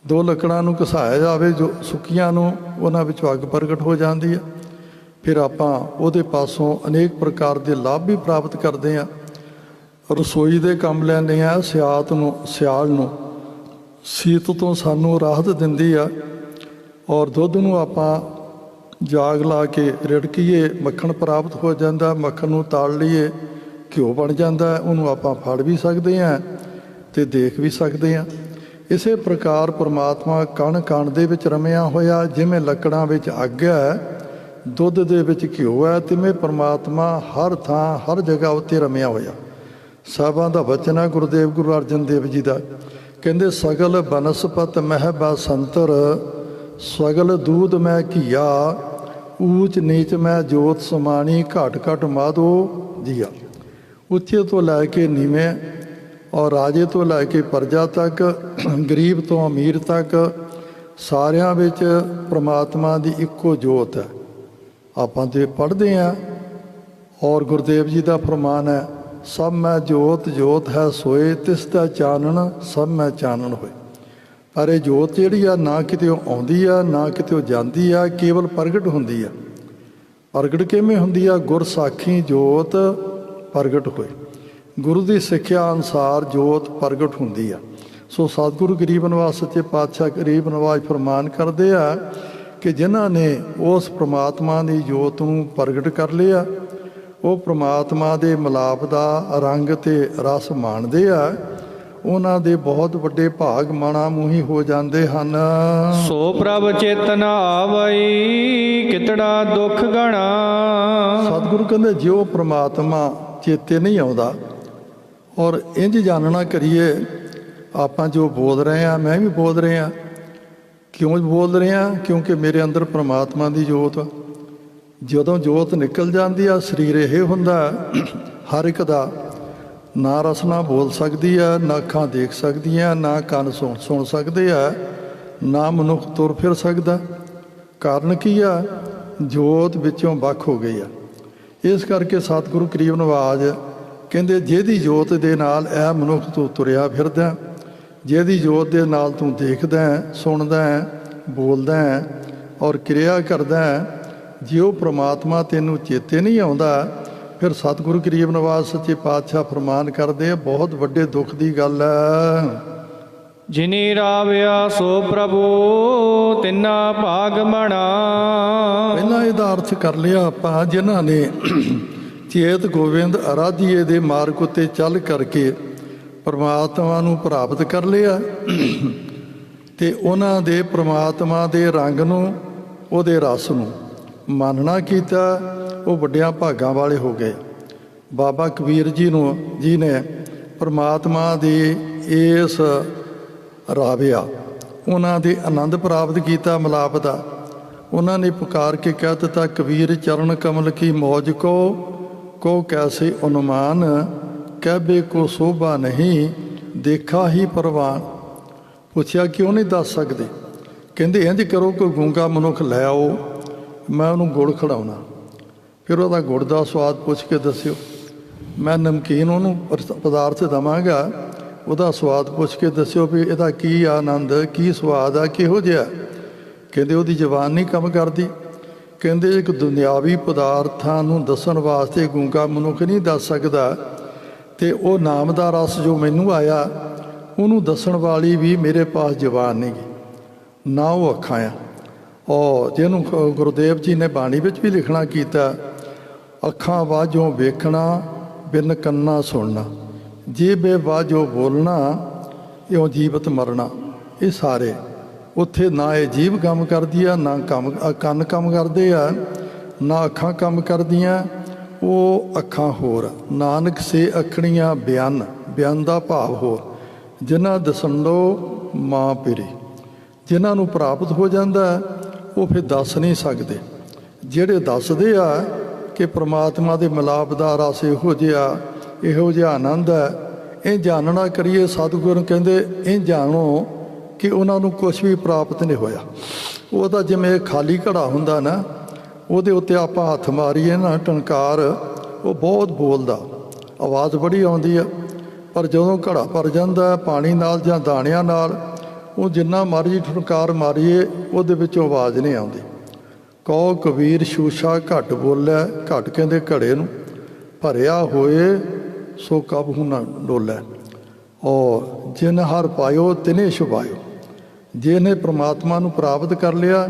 A: ਦੋ ਲੱਕੜਾਂ ਨੂੰ ਘਸਾਇਆ ਜਾਵੇ ਜੋ ਸੁੱਕੀਆਂ ਨੂੰ, ਉਹਨਾਂ ਵਿੱਚੋਂ ਅੱਗ ਪ੍ਰਗਟ ਹੋ ਜਾਂਦੀ ਹੈ। ਫਿਰ ਆਪਾਂ ਉਹਦੇ ਪਾਸੋਂ ਅਨੇਕ ਪ੍ਰਕਾਰ ਦੇ ਲਾਭ ਵੀ ਪ੍ਰਾਪਤ ਕਰਦੇ ਹਾਂ। ਰਸੋਈ ਦੇ ਕੰਮ ਲੈਂਦੇ ਹਾਂ, ਸਿਆਲ ਨੂੰ ਸ਼ੀਤ ਤੋਂ ਸਾਨੂੰ ਰਾਹਤ ਦਿੰਦੀ ਆ। ਔਰ ਦੁੱਧ ਨੂੰ ਆਪਾਂ ਜਾਗ ਲਾ ਕੇ ਰਿੜਕੀਏ, ਮੱਖਣ ਪ੍ਰਾਪਤ ਹੋ ਜਾਂਦਾ। ਮੱਖਣ ਨੂੰ ਤਾਲ ਲਈਏ, ਘਿਓ ਬਣ ਜਾਂਦਾ। ਉਹਨੂੰ ਆਪਾਂ ਫੜ ਵੀ ਸਕਦੇ ਹਾਂ ਅਤੇ ਦੇਖ ਵੀ ਸਕਦੇ ਹਾਂ। ਇਸੇ ਪ੍ਰਕਾਰ ਪਰਮਾਤਮਾ ਕਣ ਕਣ ਦੇ ਵਿੱਚ ਰਮਿਆ ਹੋਇਆ। ਜਿਵੇਂ ਲੱਕੜਾਂ ਵਿੱਚ ਅੱਗ ਹੈ, ਦੁੱਧ ਦੇ ਵਿੱਚ ਘਿਓ ਹੈ, ਤਿਵੇਂ ਪਰਮਾਤਮਾ ਹਰ ਥਾਂ ਹਰ ਜਗ੍ਹਾ ਉੱਤੇ ਰਮਿਆ ਹੋਇਆ। ਸਾਹਿਬਾਂ ਦਾ ਬਚਨ ਹੈ ਗੁਰਦੇਵ ਗੁਰੂ ਅਰਜਨ ਦੇਵ ਜੀ ਦਾ, ਕਹਿੰਦੇ ਸਗਲ ਬਨਸਪਤ ਮਹਿ ਬਸੰਤਰ, ਸਗਲ ਦੂਧ ਮੈਂ ਘੀਆ, ਊਚ ਨੀਚ ਮੈਂ ਜੋਤ ਸਮਾਣੀ, ਘਟ ਘਟ ਮਾਧੋ ਜੀਆ। ਉੱਚੇ ਤੋਂ ਲੈ ਕੇ ਨੀਵੇਂ ਔਰ ਰਾਜੇ ਤੋਂ ਲੈ ਕੇ ਪ੍ਰਜਾ ਤੱਕ, ਗਰੀਬ ਤੋਂ ਅਮੀਰ ਤੱਕ, ਸਾਰਿਆਂ ਵਿੱਚ ਪ੍ਰਮਾਤਮਾ ਦੀ ਇੱਕੋ ਜੋਤ ਹੈ। ਆਪਾਂ ਤੇ ਪੜ੍ਹਦੇ ਹਾਂ ਔਰ ਗੁਰਦੇਵ ਜੀ ਦਾ ਫਰਮਾਨ ਹੈ, ਸਭ ਮੈਂ ਜੋਤ ਜੋਤ ਹੈ ਸੋਏ, ਤਿਸ ਦਾ ਚਾਨਣ ਸਭ ਮੈਂ ਚਾਨਣ ਹੋਏ। ਪਰ ਇਹ ਜੋਤ ਜਿਹੜੀ ਆ ਨਾ ਕਿਤੇ ਉਹ ਆਉਂਦੀ ਆ, ਨਾ ਕਿਤੇ ਉਹ ਜਾਂਦੀ ਆ, ਕੇਵਲ ਪ੍ਰਗਟ ਹੁੰਦੀ ਆ। ਪ੍ਰਗਟ ਕਿਵੇਂ ਹੁੰਦੀ ਆ? ਗੁਰ ਸਾਖੀ ਜੋਤ ਪ੍ਰਗਟ ਹੋਏ। ਗੁਰੂ ਦੀ ਸਿੱਖਿਆ ਅਨੁਸਾਰ ਜੋਤ ਪ੍ਰਗਟ ਹੁੰਦੀ ਆ। ਸੋ ਸਤਿਗੁਰੂ ਗਰੀਬ ਨਿਵਾਜ ਸੱਚੇ ਪਾਤਸ਼ਾਹ ਗਰੀਬ ਨਿਵਾਜ ਫਰਮਾਨ ਕਰਦੇ ਆ ਕਿ ਜਿਨ੍ਹਾਂ ਨੇ ਉਸ ਪ੍ਰਮਾਤਮਾ ਦੀ ਜੋਤ ਨੂੰ ਪ੍ਰਗਟ ਕਰ ਲਿਆ, ਉਹ ਪ੍ਰਮਾਤਮਾ ਦੇ ਮਿਲਾਪ ਦਾ ਰੰਗ ਤੇ ਰਸ ਮਾਣਦੇ ਆ, ਉਹਨਾਂ ਦੇ ਬਹੁਤ ਵੱਡੇ ਭਾਗ ਮਾਣਾ ਮੂੰਹੀ ਹੋ ਜਾਂਦੇ ਹਨ।
B: ਸੋ ਪ੍ਰਭ ਚੇਤਨ ਆਵਈ, ਕਿਤੜਾ ਦੁੱਖ ਗਣਾ।
A: ਸਤਿਗੁਰੂ ਕਹਿੰਦੇ ਜਿਉ ਪ੍ਰਮਾਤਮਾ ਚੇਤੇ ਨਹੀਂ ਆਉਂਦਾ। ਔਰ ਇੰਝ ਜਾਣਨਾ ਕਰੀਏ, ਆਪਾਂ ਜੋ ਬੋਲ ਰਹੇ ਹਾਂ, ਮੈਂ ਵੀ ਬੋਲ ਰਿਹਾ। ਕਿਉਂ ਬੋਲ ਰਹੇ ਹਾਂ? ਕਿਉਂਕਿ ਮੇਰੇ ਅੰਦਰ ਪ੍ਰਮਾਤਮਾ ਦੀ ਜੋਤ। ਜਦੋਂ ਜੋਤ ਨਿਕਲ ਜਾਂਦੀ ਆ, ਸਰੀਰ ਇਹ ਹੁੰਦਾ ਹਰ ਇੱਕ ਦਾ, ਨਾ ਰਸਨਾ ਬੋਲ ਸਕਦੀ ਆ, ਨਾ ਅੱਖਾਂ ਦੇਖ ਸਕਦੀਆਂ, ਨਾ ਕੰਨ ਸੁਣ ਸਕਦੇ ਆ, ਨਾ ਮਨੁੱਖ ਤੁਰ ਫਿਰ ਸਕਦਾ। ਕਾਰਨ ਕੀ ਆ? ਜੋਤ ਵਿੱਚੋਂ ਵੱਖ ਹੋ ਗਈ ਆ। ਇਸ ਕਰਕੇ ਸਤਿਗੁਰੂ ਗਰੀਬ ਨਿਵਾਜ ਕਹਿੰਦੇ ਜਿਹਦੀ ਜੋਤ ਦੇ ਨਾਲ ਇਹ ਮਨੁੱਖ ਤੂੰ ਤੁਰਿਆ ਫਿਰਦਾ, ਜਿਹਦੀ ਜੋਤ ਦੇ ਨਾਲ ਤੂੰ ਦੇਖਦਾ, ਸੁਣਦਾ, ਬੋਲਦਾ ਔਰ ਕਿਰਿਆ ਕਰਦਾ, ਜੇ ਉਹ ਪ੍ਰਮਾਤਮਾ ਤੈਨੂੰ ਚੇਤੇ ਨਹੀਂ ਆਉਂਦਾ, ਫਿਰ ਸਤਿਗੁਰੂ ਗਰੀਬ ਨਿਵਾਜ ਸੱਚੇ ਪਾਤਸ਼ਾਹ ਫਰਮਾਨ ਕਰਦੇ ਆ, ਬਹੁਤ ਵੱਡੇ ਦੁੱਖ ਦੀ ਗੱਲ ਹੈ।
B: ਜਿਨੀ ਰਾਵਿਆ ਸੋ ਪ੍ਰਭੂ, ਤਿੰਨਾ ਭਾਗ ਮਣਾ।
A: ਪਹਿਲਾਂ ਇਹਦਾ ਅਰਥ ਕਰ ਲਿਆ ਆਪਾਂ, ਜਿਨ੍ਹਾਂ ਨੇ ਚੇਤ ਗੋਬਿੰਦ ਅਰਾਧੀਏ ਦੇ ਮਾਰਗ ਉੱਤੇ ਚੱਲ ਕਰਕੇ ਪਰਮਾਤਮਾ ਨੂੰ ਪ੍ਰਾਪਤ ਕਰ ਲਿਆ ਤੇ ਉਹਨਾਂ ਦੇ ਪ੍ਰਮਾਤਮਾ ਦੇ ਰੰਗ ਨੂੰ, ਉਹਦੇ ਰਸ ਨੂੰ ਮਾਨਣਾ ਕੀਤਾ, ਉਹ ਵੱਡਿਆਂ ਭਾਗਾਂ ਵਾਲੇ ਹੋ ਗਏ। ਬਾਬਾ ਕਬੀਰ ਜੀ ਨੇ ਪ੍ਰਮਾਤਮਾ ਦੀ ਇਸ ਰਾਵਿਆ, ਉਹਨਾਂ ਦੇ ਆਨੰਦ ਪ੍ਰਾਪਤ ਕੀਤਾ ਮਿਲਾਪ ਦਾ। ਉਹਨਾਂ ਨੇ ਪੁਕਾਰ ਕੇ ਕਹਿ ਦਿੱਤਾ, ਕਬੀਰ ਚਰਨ ਕਮਲ ਕੀ ਮੌਜ ਕੋ ਕੈਸੇ ਅਨੁਮਾਨ, ਕਹਿਬੇ ਕੋ ਸੋਭਾ ਨਹੀਂ, ਦੇਖਾ ਹੀ ਪ੍ਰਵਾਨ। ਪੁੱਛਿਆ ਕਿਉਂ ਨਹੀਂ ਦੱਸ ਸਕਦੇ? ਕਹਿੰਦੇ ਇੰਝ ਕਰੋ, ਕੋਈ ਗੂੰਗਾ ਮਨੁੱਖ ਲੈ ਆਓ, ਮੈਂ ਉਹਨੂੰ ਗੁੜ ਖਿਡਾਉਣਾ, ਫਿਰ ਉਹਦਾ ਗੁੜ ਦਾ ਸਵਾਦ ਪੁੱਛ ਕੇ ਦੱਸਿਓ। ਮੈਂ ਨਮਕੀਨ ਉਹਨੂੰ ਪਦਾਰਥ ਦੇਵਾਂਗਾ, ਉਹਦਾ ਸਵਾਦ ਪੁੱਛ ਕੇ ਦੱਸਿਓ ਵੀ ਇਹਦਾ ਕੀ ਆਨੰਦ, ਕੀ ਸਵਾਦ ਆ, ਕਿਹੋ ਜਿਹਾ। ਕਹਿੰਦੇ ਉਹਦੀ ਜ਼ੁਬਾਨ ਨਹੀਂ ਕੰਮ ਕਰਦੀ। ਕਹਿੰਦੇ ਇੱਕ ਦੁਨਿਆਵੀ ਪਦਾਰਥਾਂ ਨੂੰ ਦੱਸਣ ਵਾਸਤੇ ਗੂੰਗਾ ਮਨੁੱਖ ਨਹੀਂ ਦੱਸ ਸਕਦਾ, ਅਤੇ ਉਹ ਨਾਮ ਦਾ ਰਸ ਜੋ ਮੈਨੂੰ ਆਇਆ, ਉਹਨੂੰ ਦੱਸਣ ਵਾਲੀ ਵੀ ਮੇਰੇ ਪਾਸ ਜ਼ੁਬਾਨ ਨਹੀਂ ਗੀ, ਨਾ ਉਹ ਅੱਖਾਂ ਆ। ਔਰ ਜਿਹਨੂੰ ਗੁਰਦੇਵ ਜੀ ਨੇ ਬਾਣੀ ਵਿੱਚ ਵੀ ਲਿਖਣਾ ਕੀਤਾ, ਅੱਖਾਂ ਵਾਜੋਂ ਵੇਖਣਾ, ਬਿਨ ਕੰਨਾਂ ਸੁਣਨਾ, ਜੀਭੇ ਵਾਜੋਂ ਬੋਲਣਾ, ਇਉਂ ਜੀਵਤ ਮਰਨਾ। ਇਹ ਸਾਰੇ ਉੱਥੇ ਨਾ ਇਹ ਜੀਭ ਕੰਮ ਕਰਦੀ ਆ, ਨਾ ਕੰਨ ਕੰਮ ਕਰਦੇ ਆ, ਨਾ ਅੱਖਾਂ ਕੰਮ ਕਰਦੀਆਂ। ਉਹ ਅੱਖਾਂ ਹੋਰ, ਨਾਨਕ ਸੇ ਅੱਖਣੀਆਂ ਬਿਆਨ ਦਾ ਭਾਵ ਹੋਰ, ਜਿਨ੍ਹਾਂ ਦਸੰਡੋ ਮਾਂ ਪੀਰੀ। ਜਿਨ੍ਹਾਂ ਨੂੰ ਪ੍ਰਾਪਤ ਹੋ ਜਾਂਦਾ ਉਹ ਫਿਰ ਦੱਸ ਨਹੀਂ ਸਕਦੇ। ਜਿਹੜੇ ਦੱਸਦੇ ਆ ਕਿ ਪ੍ਰਮਾਤਮਾ ਦੇ ਮਿਲਾਪ ਦਾ ਰਸ ਇਹੋ ਜਿਹਾ ਆਨੰਦ ਹੈ, ਇਹ ਜਾਣਨਾ ਕਰੀਏ। ਸਤਿਗੁਰੂ ਕਹਿੰਦੇ ਇਹ ਜਾਣੋ ਕਿ ਉਹਨਾਂ ਨੂੰ ਕੁਛ ਵੀ ਪ੍ਰਾਪਤ ਨਹੀਂ ਹੋਇਆ। ਉਹ ਤਾਂ ਜਿਵੇਂ ਖਾਲੀ ਘੜਾ ਹੁੰਦਾ ਨਾ, ਉਹਦੇ ਉੱਤੇ ਆਪਾਂ ਹੱਥ ਮਾਰੀਏ ਨਾ, ਟਨਕਾਰ ਉਹ ਬਹੁਤ ਬੋਲਦਾ, ਆਵਾਜ਼ ਬੜੀ ਆਉਂਦੀ ਆ। ਪਰ ਜਦੋਂ ਘੜਾ ਭਰ ਜਾਂਦਾ ਪਾਣੀ ਨਾਲ ਜਾਂ ਦਾਣਿਆਂ ਨਾਲ, ਉਹ ਜਿੰਨਾ ਮਰਜ਼ੀ ਟਨਕਾਰ ਮਾਰੀਏ ਉਹਦੇ ਵਿੱਚੋਂ ਆਵਾਜ਼ ਨਹੀਂ ਆਉਂਦੀ। ਕਹੋ ਕਬੀਰ ਸ਼ੂਸ਼ਾ ਘੱਟ ਬੋਲਿਆ, ਘੱਟ ਕਹਿੰਦੇ ਘੜੇ ਨੂੰ, ਭਰਿਆ ਹੋਏ ਸੋ ਕਬਹੂ ਨਾ ਡੋਲੈ। ਔਰ ਜਿਨ ਹਰ ਪਾਇਓ ਤਿਨੇ ਛੁਪਾਇਓ। ਜਿਹਨੇ ਪ੍ਰਮਾਤਮਾ ਨੂੰ ਪ੍ਰਾਪਤ ਕਰ ਲਿਆ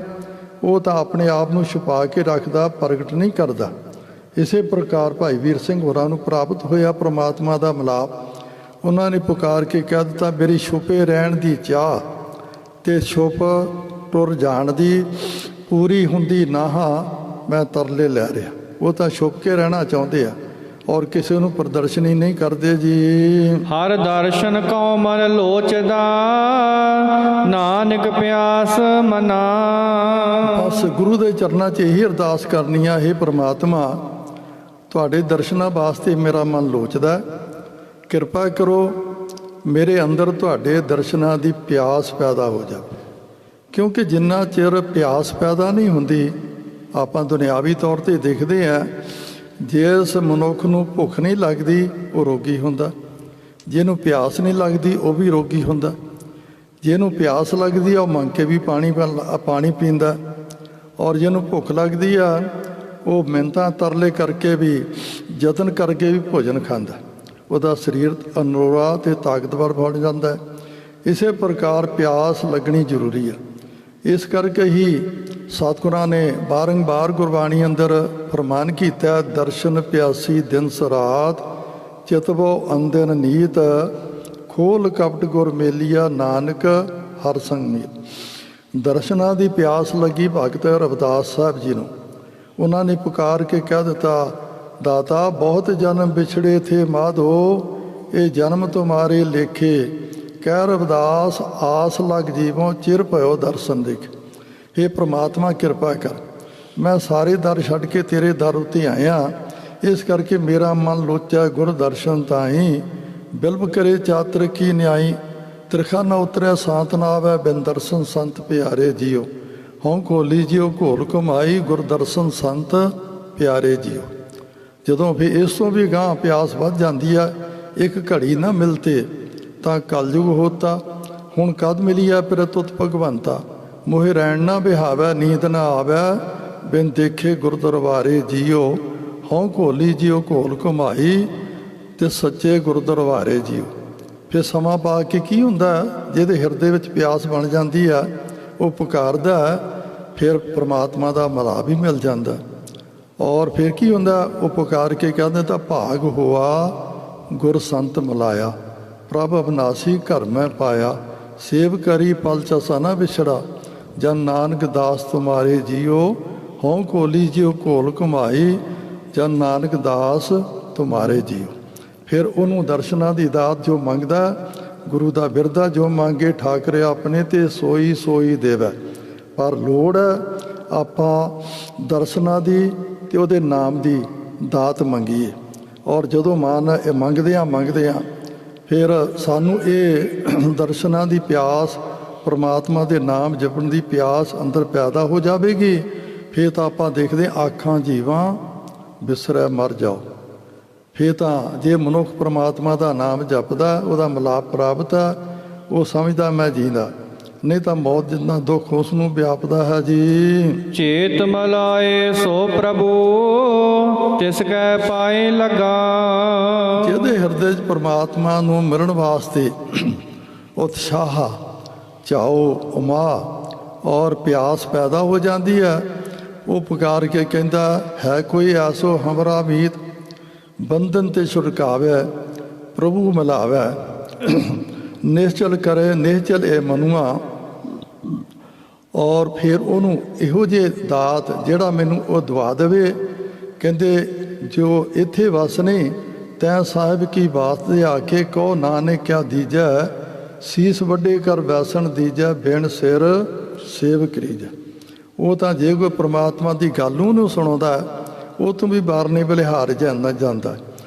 A: ਉਹ ਤਾਂ ਆਪਣੇ ਆਪ ਨੂੰ ਛੁਪਾ ਕੇ ਰੱਖਦਾ, ਪ੍ਰਗਟ ਨਹੀਂ ਕਰਦਾ। ਇਸੇ ਪ੍ਰਕਾਰ ਭਾਈ ਵੀਰ ਸਿੰਘ ਹੋਰਾਂ ਨੂੰ ਪ੍ਰਾਪਤ ਹੋਇਆ ਪ੍ਰਮਾਤਮਾ ਦਾ ਮਿਲਾਪ। ਉਹਨਾਂ ਨੇ ਪੁਕਾਰ ਕੇ ਕਹਿ ਦਿੱਤਾ, ਮੇਰੀ ਛੁਪੇ ਰਹਿਣ ਦੀ ਚਾਹ ਤੇ ਛੁਪ ਟੁਰ ਜਾਣ ਦੀ ਪੂਰੀ ਹੁੰਦੀ ਨਾਹਾ ਮੈਂ ਤਰਲੇ ਲੈ ਰਿਹਾ। ਉਹ ਤਾਂ ਛੁਪ ਕੇ ਰਹਿਣਾ ਚਾਹੁੰਦੇ ਆ ਔਰ ਕਿਸੇ ਨੂੰ ਪ੍ਰਦਰਸ਼ਨੀ ਨਹੀਂ ਕਰਦੇ ਜੀ।
B: ਹਰ ਦਰਸ਼ਨ ਕਉ ਮਨ ਲੋਚਦਾ, ਨਾਨਕ ਪਿਆਸ ਮਨਾ।
A: ਬਸ ਗੁਰੂ ਦੇ ਚਰਨਾਂ 'ਚ ਇਹੀ ਅਰਦਾਸ ਕਰਨੀ ਆ, ਹੇ ਪ੍ਰਮਾਤਮਾ ਤੁਹਾਡੇ ਦਰਸ਼ਨਾਂ ਵਾਸਤੇ ਮੇਰਾ ਮਨ ਲੋਚਦਾ, ਕਿਰਪਾ ਕਰੋ ਮੇਰੇ ਅੰਦਰ ਤੁਹਾਡੇ ਦਰਸ਼ਨਾਂ ਦੀ ਪਿਆਸ ਪੈਦਾ ਹੋ ਜਾਵੇ। ਕਿਉਂਕਿ ਜਿੰਨਾ ਚਿਰ ਪਿਆਸ ਪੈਦਾ ਨਹੀਂ ਹੁੰਦੀ, ਆਪਾਂ ਦੁਨਿਆਵੀ ਤੌਰ 'ਤੇ ਦੇਖਦੇ ਹਾਂ, ਜਿਸ ਮਨੁੱਖ ਨੂੰ ਭੁੱਖ ਨਹੀਂ ਲੱਗਦੀ ਉਹ ਰੋਗੀ ਹੁੰਦਾ, ਜਿਹਨੂੰ ਪਿਆਸ ਨਹੀਂ ਲੱਗਦੀ ਉਹ ਵੀ ਰੋਗੀ ਹੁੰਦਾ। ਜਿਹਨੂੰ ਪਿਆਸ ਲੱਗਦੀ ਆ ਉਹ ਮੰਗ ਕੇ ਵੀ ਪਾਣੀ ਪੀਂਦਾ, ਔਰ ਜਿਹਨੂੰ ਭੁੱਖ ਲੱਗਦੀ ਆ ਉਹ ਮਿਹਨਤਾਂ ਤਰਲੇ ਕਰਕੇ ਵੀ, ਯਤਨ ਕਰਕੇ ਵੀ ਭੋਜਨ ਖਾਂਦਾ। ਉਹਦਾ ਸਰੀਰ ਅਨਰੋੜਾ ਅਤੇ ਤਾਕਤਵਰ ਬਣ ਜਾਂਦਾ ਹੈ। ਇਸੇ ਪ੍ਰਕਾਰ ਪਿਆਸ ਲੱਗਣੀ ਜ਼ਰੂਰੀ ਆ। ਇਸ ਕਰਕੇ ਹੀ ਸਤਿਗੁਰਾਂ ਨੇ ਬਾਰੰਬਾਰ ਗੁਰਬਾਣੀ ਅੰਦਰ ਫਰਮਾਨ ਕੀਤਾ, ਦਰਸ਼ਨ ਪਿਆਸੀ ਦਿਨ ਸਰਾਤ, ਚਿਤਵੋ ਅੰਦਨ ਨੀਤ, ਖੋਲ ਕਪਟ ਗੁਰ ਮੇਲੀਆ, ਨਾਨਕ ਹਰ ਸੰਗ ਮੀਤ। ਦਰਸ਼ਨਾਂ ਦੀ ਪਿਆਸ ਲੱਗੀ ਭਗਤ ਰਵਿਦਾਸ ਸਾਹਿਬ ਜੀ ਨੂੰ। ਉਹਨਾਂ ਨੇ ਪੁਕਾਰ ਕੇ ਕਹਿ ਦਿੱਤਾ, ਦਾਤਾ ਬਹੁਤ ਜਨਮ ਵਿਛੜੇ ਥੇ ਮਾਧੋ, ਇਹ ਜਨਮ ਤੁਮਾਰੇ ਲੇਖੇ, ਕਹਿ ਰਵਿਦਾਸ ਆਸ ਲਗ ਜੀਵੋਂ, ਚਿਰ ਭਇਓ ਦਰਸ਼ਨ ਦੇਖ। ਇਹ ਪ੍ਰਮਾਤਮਾ ਕਿਰਪਾ ਕਰ, ਮੈਂ ਸਾਰੇ ਦਰ ਛੱਡ ਕੇ ਤੇਰੇ ਦਰ ਉੱਤੇ ਆਇਆ, ਇਸ ਕਰਕੇ ਮੇਰਾ ਮਨ ਲੋਚਾ ਗੁਰ ਦਰਸ਼ਨ ਤਾਈ। ਬਿਲਬ ਕਰੇ ਚਾਤਰ ਕੀ ਨਿਆਈ, ਤਿਰਖਾ ਨਾ ਉਤਰਿਆ ਸਾਤ ਨਾ ਆਵੈ, ਬਿਨ ਦਰਸ਼ਨ ਸੰਤ ਪਿਆਰੇ ਜੀਓ। ਹਉ ਘੋਲੀ ਜਿਉ ਘੋਲ ਘੁਮਾਈ, ਗੁਰ ਦਰਸ਼ਨ ਸੰਤ ਪਿਆਰੇ ਜੀਓ। ਜਦੋਂ ਫਿਰ ਇਸ ਤੋਂ ਵੀ ਗਾਂਹ ਪਿਆਸ ਵੱਧ ਜਾਂਦੀ ਆ, ਇੱਕ ਘੜੀ ਨਾ ਮਿਲਤੇ ਤਾਂ ਕਲਯੁਗ ਹੋਤਾ, ਹੁਣ ਕਦ ਮਿਲੀਆ ਫਿਰ ਤੁਤ ਭਗਵੰਤਾ। ਮੋਹਿ ਰੈਣ ਨਾ ਬਿਹਾਵੈ, ਨੀਂਦ ਨਾ ਆਵੈ, ਬਿਨ ਦੇਖੇ ਗੁਰ ਦਰਬਾਰੇ ਜੀਓ। ਹਉ ਘੋਲੀ ਜਿਉ ਘੋਲ ਘੁਮਾਈ, ਤੇ ਸੱਚੇ ਗੁਰ ਦਰਬਾਰੇ ਜੀਓ। ਫਿਰ ਸਮਾਂ ਪਾ ਕੇ ਕੀ ਹੁੰਦਾ, ਜਿਹਦੇ ਹਿਰਦੇ ਵਿੱਚ ਪਿਆਸ ਬਣ ਜਾਂਦੀ ਆ ਉਹ ਪੁਕਾਰਦਾ, ਫਿਰ ਪ੍ਰਮਾਤਮਾ ਦਾ ਮਿਲਾਪ ਵੀ ਮਿਲ ਜਾਂਦਾ। ਔਰ ਫਿਰ ਕੀ ਹੁੰਦਾ, ਉਹ ਪੁਕਾਰ ਕੇ ਕਹਿੰਦੇ ਤਾਂ ਭਾਗ ਹੋਆ ਗੁਰ ਸੰਤ ਮਿਲਾਇਆ, ਪ੍ਰਭ ਅਬਨਾਸੀ ਘਰ ਮੈਂ ਪਾਇਆ, ਸੇਵ ਕਰੀ ਪਲ ਚਸਾ ਨਾ ਵਿਛੜਾ, ਜਨ ਨਾਨਕ ਦਾਸ ਤੁਮਾਰੇ ਜੀਓ। ਹਉ ਕੋਲੀ ਜਿਉ ਘੋਲ ਘੁਮਾਈ, ਜਨ ਨਾਨਕ ਦਾਸ ਤੁਮਾਰੇ ਜੀਓ। ਫਿਰ ਉਹਨੂੰ ਦਰਸ਼ਨਾਂ ਦੀ ਦਾਤ ਜੋ ਮੰਗਦਾ, ਗੁਰੂ ਦਾ ਬਿਰਦਾ ਜੋ ਮੰਗੇ, ਠਾਕਰੇ ਆਪਣੇ ਤੇ ਸੋਈ ਸੋਈ ਦੇਵੈ। ਪਰ ਲੋੜ ਆਪਾਂ ਦਰਸ਼ਨਾਂ ਦੀ ਤੇ ਉਹਦੇ ਨਾਮ ਦੀ ਦਾਤ ਮੰਗੀਏ। ਔਰ ਜਦੋਂ ਮੰਗਦੇ ਹਾਂ ਫਿਰ ਸਾਨੂੰ ਇਹ ਦਰਸ਼ਨਾਂ ਦੀ ਪਿਆਸ, ਪਰਮਾਤਮਾ ਦੇ ਨਾਮ ਜਪਣ ਦੀ ਪਿਆਸ ਅੰਦਰ ਪੈਦਾ ਹੋ ਜਾਵੇਗੀ। ਫਿਰ ਤਾਂ ਆਪਾਂ ਦੇਖਦੇ ਆਖਾਂ ਜੀਵਾਂ ਬਿਸਰੈ ਮਰ ਜਾਓ। ਫਿਰ ਤਾਂ ਜੇ ਮਨੁੱਖ ਪਰਮਾਤਮਾ ਦਾ ਨਾਮ ਜਪਦਾ, ਉਹਦਾ ਮਿਲਾਪ ਪ੍ਰਾਪਤ ਹੈ, ਉਹ ਸਮਝਦਾ ਮੈਂ ਜੀਂਦਾ, ਨਹੀਂ ਤਾਂ ਮੌਤ ਜਿੰਨਾ ਦੁੱਖ ਉਸ ਨੂੰ ਵਿਆਪਦਾ ਹੈ ਜੀ।
B: ਚੇਤ ਮਲਾਏ ਸੋ ਪ੍ਰਭੂ, ਤਿਸ ਕੈ ਪਾਏ ਲਗਾ।
A: ਜਿਹਦੇ ਹਿਰਦੇ 'ਚ ਪਰਮਾਤਮਾ ਨੂੰ ਮਿਲਣ ਵਾਸਤੇ ਉਤਸ਼ਾਹ, ਚਾਓ, ਉਮਾ ਔਰ ਪਿਆਸ ਪੈਦਾ ਹੋ ਜਾਂਦੀ ਹੈ, ਉਹ ਪੁਕਾਰ ਕੇ ਕਹਿੰਦਾ, ਹੈ ਕੋਈ ਐਸੋ ਹਮਰਾ ਮੀਤ, ਬੰਧਨ ਤੇ ਛੁਟਕਾਵੇ, ਪ੍ਰਭੂ ਮਿਲਾਵੇ। ਨਿਸ਼ਚਲ ਕਰੇ ਨਿਸ਼ਚਲ ਇਹ ਮਨੁਆ। ਔਰ ਫਿਰ ਉਹਨੂੰ ਇਹੋ ਜਿਹੇ ਦਾਤ ਜਿਹੜਾ ਮੈਨੂੰ ਉਹ ਦਵਾ ਦੇਵੇ। ਕਹਿੰਦੇ ਜੋ ਇੱਥੇ ਵਸ ਨਹੀਂ, ਤੈਂ ਸਾਹਿਬ ਕੀ ਬਾਤ ਦੇ ਆ ਕੇ ਕਹੋ, ਨਾਨਕ ਕਿਆ ਦੀਜੈ, ਸੀਸ ਵੱਡੇ ਕਰ ਵੈਸਣ ਦੀਜੈ, ਬਿਨ ਸਿਰ ਸੇਵ ਕਰੀਜੈ। ਉਹ ਤਾਂ ਜੇ ਕੋਈ ਪ੍ਰਮਾਤਮਾ ਦੀ ਗੱਲ ਨੂੰ ਸੁਣਾਉਂਦਾ, ਉਹ ਤੋਂ ਵੀ ਬਾਰਨੇ ਵੇਲੇ ਹਾਰ ਜਾਂਦਾ।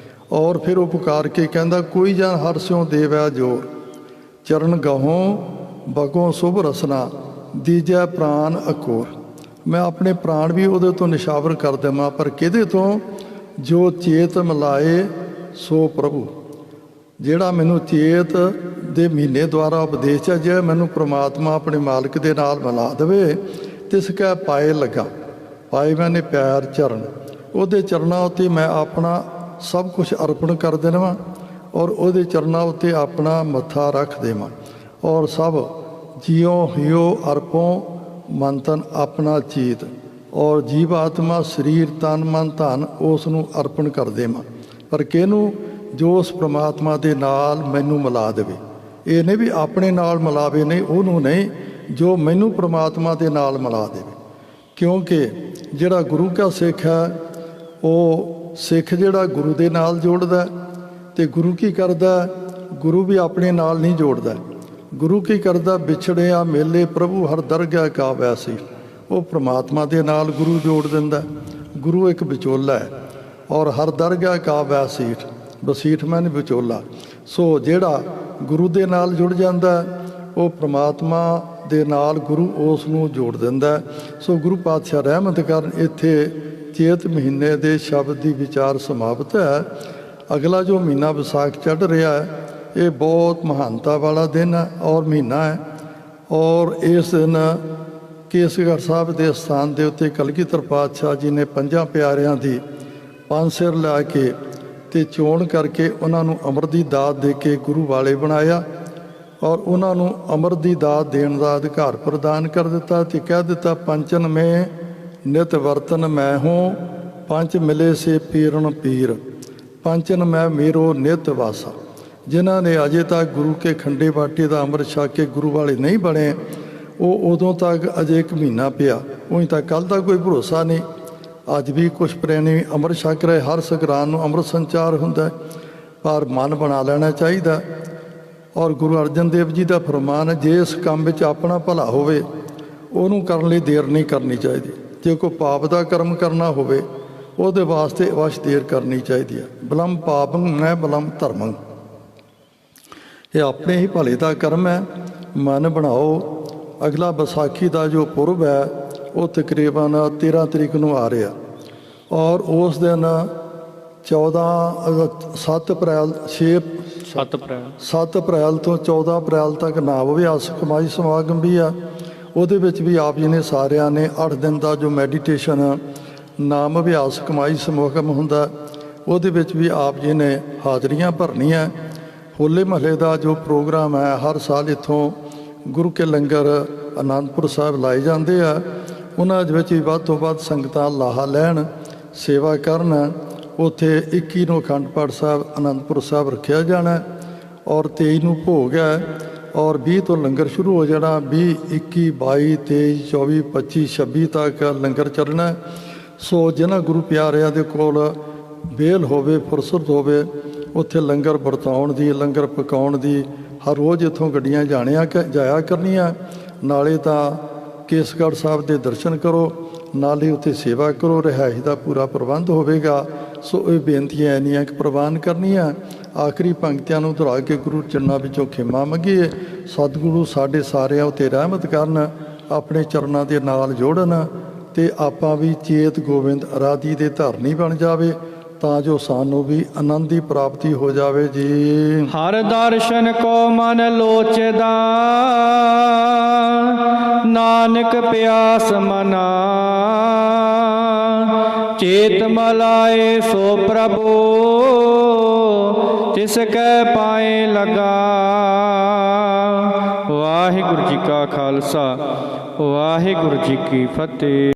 A: ਔਰ ਫਿਰ ਉਹ ਪੁਕਾਰ ਕੇ ਕਹਿੰਦਾ, ਕੋਈ ਜਨ ਹਰ ਸਿਉ ਦੇਵੈ ਜੋਰ, ਚਰਨ ਗਹੋਂ ਬਗੋਂ ਸੁਭ ਰਸਨਾ, ਦੀਜੈ ਪ੍ਰਾਨ ਅਕੋਰ। ਮੈਂ ਆਪਣੇ ਪ੍ਰਾਣ ਵੀ ਉਹਦੇ ਤੋਂ ਨਿਸ਼ਾਵਰ ਕਰ ਦੇਵਾਂ, ਪਰ ਕਿਹਦੇ ਤੋਂ? ਜੋ ਚੇਤ ਮਿਲਾਏ ਸੋ ਪ੍ਰਭੂ। ਜਿਹੜਾ ਮੈਨੂੰ ਚੇਤ ਦੇ ਮਹੀਨੇ ਦੁਆਰਾ ਉਪਦੇਸ਼ ਹੈ, ਜੇ ਮੈਨੂੰ ਪ੍ਰਮਾਤਮਾ ਆਪਣੇ ਮਾਲਕ ਦੇ ਨਾਲ ਮਿਲਾ ਦੇਵੇ, ਤਿਸ ਕੈ ਪਾਏ ਲੱਗਾ। ਪਾਏ ਮੈਨੇ ਪਿਆਰ ਚਰਨ, ਉਹਦੇ ਚਰਨਾਂ ਉੱਤੇ ਮੈਂ ਆਪਣਾ ਸਭ ਕੁਝ ਅਰਪਣ ਕਰ ਦੇਵਾਂ, ਔਰ ਉਹਦੇ ਚਰਨਾਂ ਉੱਤੇ ਆਪਣਾ ਮੱਥਾ ਰੱਖ ਦੇਵਾਂ, ਔਰ ਸਭ ਜਿਉ ਹਿਉ ਅਰਪੋਂ ਮਨ ਤਨ ਆਪਣਾ ਚੀਤ, ਔਰ ਜੀਵ ਆਤਮਾ ਸਰੀਰ ਤਨ ਮਨ ਧਨ ਉਸ ਨੂੰ ਅਰਪਣ ਕਰ ਦੇਵਾਂ। ਪਰ ਕਿਹਨੂੰ? ਜੋ ਉਸ ਪ੍ਰਮਾਤਮਾ ਦੇ ਨਾਲ ਮੈਨੂੰ ਮਿਲਾ ਦੇਵੇ। ਇਹ ਨਹੀਂ ਵੀ ਆਪਣੇ ਨਾਲ ਮਿਲਾਵੇ, ਨਹੀਂ, ਉਹਨੂੰ ਨਹੀਂ, ਜੋ ਮੈਨੂੰ ਪ੍ਰਮਾਤਮਾ ਦੇ ਨਾਲ ਮਿਲਾ ਦੇਵੇ। ਕਿਉਂਕਿ ਜਿਹੜਾ ਗੁਰੂ ਕਾ ਸਿੱਖ ਹੈ, ਉਹ ਸਿੱਖ ਜਿਹੜਾ ਗੁਰੂ ਦੇ ਨਾਲ ਜੋੜਦਾ, ਅਤੇ ਗੁਰੂ ਕੀ ਕਰਦਾ? ਗੁਰੂ ਵੀ ਆਪਣੇ ਨਾਲ ਨਹੀਂ ਜੋੜਦਾ। ਗੁਰੂ ਕੀ ਕਰਦਾ? ਵਿਛੜਿਆ ਮੇਲੇ ਪ੍ਰਭੂ ਹਰ ਦਰਗਾਹ ਕਾ ਵੈਸੀ। ਉਹ ਪ੍ਰਮਾਤਮਾ ਦੇ ਨਾਲ ਗੁਰੂ ਜੋੜ ਦਿੰਦਾ। ਗੁਰੂ ਇੱਕ ਵਿਚੋਲਾ ਹੈ, ਔਰ ਹਰ ਦਰਗਾਹ ਕਾ ਵੈਸੀਠ, ਵਸੀਠ ਮੈਨ ਵਿਚੋਲਾ। ਸੋ ਜਿਹੜਾ ਗੁਰੂ ਦੇ ਨਾਲ ਜੁੜ ਜਾਂਦਾ, ਉਹ ਪ੍ਰਮਾਤਮਾ ਦੇ ਨਾਲ ਗੁਰੂ ਉਸ ਨੂੰ ਜੋੜ ਦਿੰਦਾ। ਸੋ ਗੁਰੂ ਪਾਤਸ਼ਾਹ ਰਹਿਮਤ ਕਰਨ, ਇੱਥੇ ਚੇਤ ਮਹੀਨੇ ਦੇ ਸ਼ਬਦ ਦੀ ਵਿਚਾਰ ਸਮਾਪਤ ਹੈ। ਅਗਲਾ ਜੋ ਮਹੀਨਾ ਵਿਸਾਖ ਚੜ੍ਹ ਰਿਹਾ ਹੈ, ਇਹ ਬਹੁਤ ਮਹਾਨਤਾ ਵਾਲਾ ਦਿਨ ਹੈ ਔਰ ਮਹੀਨਾ ਹੈ। ਔਰ ਇਸ ਦਿਨ ਕੇਸਗੜ੍ਹ ਸਾਹਿਬ ਦੇ ਸਥਾਨ ਦੇ ਉੱਤੇ ਕਲਗੀਧਰ ਪਾਤਸ਼ਾਹ ਜੀ ਨੇ 5 ਪਿਆਰਿਆਂ ਦੀ 5 ਸਿਰ ਲੈ ਕੇ ਅਤੇ ਚੋਣ ਕਰਕੇ ਉਹਨਾਂ ਨੂੰ ਅੰਮ੍ਰਿਤ ਦੀ ਦਾਤ ਦੇ ਕੇ ਗੁਰੂ ਵਾਲੇ ਬਣਾਇਆ, ਔਰ ਉਹਨਾਂ ਨੂੰ ਅੰਮ੍ਰਿਤ ਦੀ ਦਾਤ ਦੇਣ ਦਾ ਅਧਿਕਾਰ ਪ੍ਰਦਾਨ ਕਰ ਦਿੱਤਾ ਅਤੇ ਕਹਿ ਦਿੱਤਾ, ਪੰਚਨ ਮੈਂ ਨਿਤ ਵਰਤਨ ਮੈਂ ਹੂੰ, ਪੰਚ ਮਿਲੇ ਸੇ ਪੀਰਨ ਪੀਰ, ਪੰਚਨ ਮੈਂ ਮੇਰੋ ਨਿਤ ਵਾਸਾ। ਜਿਨ੍ਹਾਂ ਨੇ ਅਜੇ ਤੱਕ ਗੁਰੂ ਕੇ ਖੰਡੇ ਬਾਟੇ ਦਾ ਅੰਮ੍ਰਿਤ ਛਕ ਕੇ ਗੁਰੂ ਵਾਲੇ ਨਹੀਂ ਬਣੇ, ਉਹ ਉਦੋਂ ਤੱਕ ਅਜੇ 1 ਮਹੀਨਾ ਪਿਆ, ਉਹੀ ਤਾਂ ਕੱਲ੍ਹ ਦਾ ਕੋਈ ਭਰੋਸਾ ਨਹੀਂ। ਅੱਜ ਵੀ ਕੁਛ ਪ੍ਰੇਮੀ ਅੰਮ੍ਰਿਤ ਛਕ ਰਹੇ, ਹਰ ਸੰਗਰਾਂਦ ਨੂੰ ਅੰਮ੍ਰਿਤ ਸੰਚਾਰ ਹੁੰਦਾ, ਪਰ ਮਨ ਬਣਾ ਲੈਣਾ ਚਾਹੀਦਾ। ਔਰ ਗੁਰੂ ਅਰਜਨ ਦੇਵ ਜੀ ਦਾ ਫਰਮਾਨ ਹੈ, ਜੇ ਇਸ ਕੰਮ ਵਿੱਚ ਆਪਣਾ ਭਲਾ ਹੋਵੇ, ਉਹਨੂੰ ਕਰਨ ਲਈ ਦੇਰ ਨਹੀਂ ਕਰਨੀ ਚਾਹੀਦੀ। ਜੇ ਕੋਈ ਪਾਪ ਦਾ ਕਰਮ ਕਰਨਾ ਹੋਵੇ, ਉਹਦੇ ਵਾਸਤੇ ਅਵਸ਼ ਦੇਰ ਕਰਨੀ ਚਾਹੀਦੀ ਹੈ। ਬਲਮ ਪਾਪੰ ਮੈਂ ਬਲਮ ਧਰਮੰ। ਇਹ ਆਪਣੇ ਹੀ ਭਲੇ ਦਾ ਕਰਮ ਹੈ, ਮਨ ਬਣਾਓ। ਅਗਲਾ ਵਿਸਾਖੀ ਦਾ ਜੋ ਪੁਰਬ ਹੈ, ਉਹ ਤਕਰੀਬਨ 13 ਤਰੀਕ ਨੂੰ ਆ ਰਿਹਾ, ਔਰ ਉਸ ਦਿਨ 7 ਅਪ੍ਰੈਲ ਤੋਂ 14 ਅਪ੍ਰੈਲ ਤੱਕ ਨਾਮ ਅਭਿਆਸ ਕਮਾਈ ਸਮਾਗਮ ਵੀ ਆ। ਉਹਦੇ ਵਿੱਚ ਵੀ ਆਪ ਜੀ ਨੇ ਸਾਰਿਆਂ ਨੇ 8 ਦਿਨ ਦਾ ਜੋ ਮੈਡੀਟੇਸ਼ਨ ਨਾਮ ਅਭਿਆਸ ਕਮਾਈ ਸਮਾਗਮ ਹੁੰਦਾ, ਉਹਦੇ ਵਿੱਚ ਵੀ ਆਪ ਜੀ ਨੇ ਹਾਜ਼ਰੀਆਂ ਭਰਨੀਆਂ। ਹੋਲੇ ਮਹੱਲੇ ਦਾ ਜੋ ਪ੍ਰੋਗਰਾਮ ਹੈ, ਹਰ ਸਾਲ ਇੱਥੋਂ ਗੁਰੂ ਕੇ ਲੰਗਰ ਅਨੰਦਪੁਰ ਸਾਹਿਬ ਲਾਏ ਜਾਂਦੇ ਆ, ਉਹਨਾਂ ਦੇ ਵਿੱਚ ਵੀ ਵੱਧ ਤੋਂ ਵੱਧ ਸੰਗਤਾਂ ਲਾਹਾ ਲੈਣ, ਸੇਵਾ ਕਰਨ। ਉੱਥੇ 21 ਨੂੰ ਅਖੰਡ ਪਾਠ ਸਾਹਿਬ ਅਨੰਦਪੁਰ ਸਾਹਿਬ ਰੱਖਿਆ ਜਾਣਾ, ਔਰ 23 ਨੂੰ ਭੋਗ ਹੈ, ਔਰ 20 ਤੋਂ ਲੰਗਰ ਸ਼ੁਰੂ ਹੋ ਜਾਣਾ। 20, 21, 22, 23, 24, 25, 26 ਤੱਕ ਲੰਗਰ ਚੱਲਣਾ। ਸੋ ਜਿਨ੍ਹਾਂ ਗੁਰੂ ਪਿਆਰਿਆਂ ਦੇ ਕੋਲ ਵੇਲ ਹੋਵੇ, ਫੁਰਸਤ ਹੋਵੇ, ਉੱਥੇ ਲੰਗਰ ਵਰਤਾਉਣ ਦੀ, ਲੰਗਰ ਪਕਾਉਣ ਦੀ, ਹਰ ਰੋਜ਼ ਇੱਥੋਂ ਗੱਡੀਆਂ ਜਾਇਆ ਕਰਨੀਆਂ। ਨਾਲੇ ਤਾਂ ਕੇਸਗੜ੍ਹ ਸਾਹਿਬ ਦੇ ਦਰਸ਼ਨ ਕਰੋ, ਨਾਲੇ ਉੱਥੇ ਸੇਵਾ ਕਰੋ, ਰਿਹਾਇਸ਼ ਦਾ ਪੂਰਾ ਪ੍ਰਬੰਧ ਹੋਵੇਗਾ। ਸੋ ਇਹ ਬੇਨਤੀਆਂ ਇੰਨੀਆਂ ਕਿ ਪ੍ਰਵਾਨ ਕਰਨੀਆਂ। ਆਖਰੀ ਪੰਕਤੀਆਂ ਨੂੰ ਦੁਹਰਾ ਕੇ ਗੁਰੂ ਚਰਨਾਂ ਵਿੱਚੋਂ ਖਿਮਾ ਮੰਗੀਏ। ਸਤਿਗੁਰੂ ਸਾਡੇ ਸਾਰਿਆਂ ਉੱਤੇ ਰਹਿਮਤ ਕਰਨ, ਆਪਣੇ ਚਰਨਾਂ ਦੇ ਨਾਲ ਜੋੜਨ, ਅਤੇ ਆਪਾਂ ਵੀ ਚੇਤ ਗੋਬਿੰਦ ਅਰਾਧੀ ਦੇ ਧਾਰਨੀ ਬਣ ਜਾਵੇ, ਤਾਂ ਜੋ ਸਾਨੂੰ ਵੀ ਆਨੰਦ ਦੀ ਪ੍ਰਾਪਤੀ ਹੋ ਜਾਵੇ ਜੀ।
B: ਹਰ ਦਰਸ਼ਨ ਕੋ ਮਨ ਲੋਚਦਾ, ਨਾਨਕ ਪਿਆਸ ਮਨਾ, ਚੇਤ ਮਲਾਏ ਸੋ ਪ੍ਰਭੂ, ਤਿਸ ਕੈ ਪਾਏ ਲਗਾ। ਵਾਹਿਗੁਰੂ ਜੀ ਕਾ ਖਾਲਸਾ, ਵਾਹਿਗੁਰੂ ਜੀ ਕੀ ਫਤਿਹ।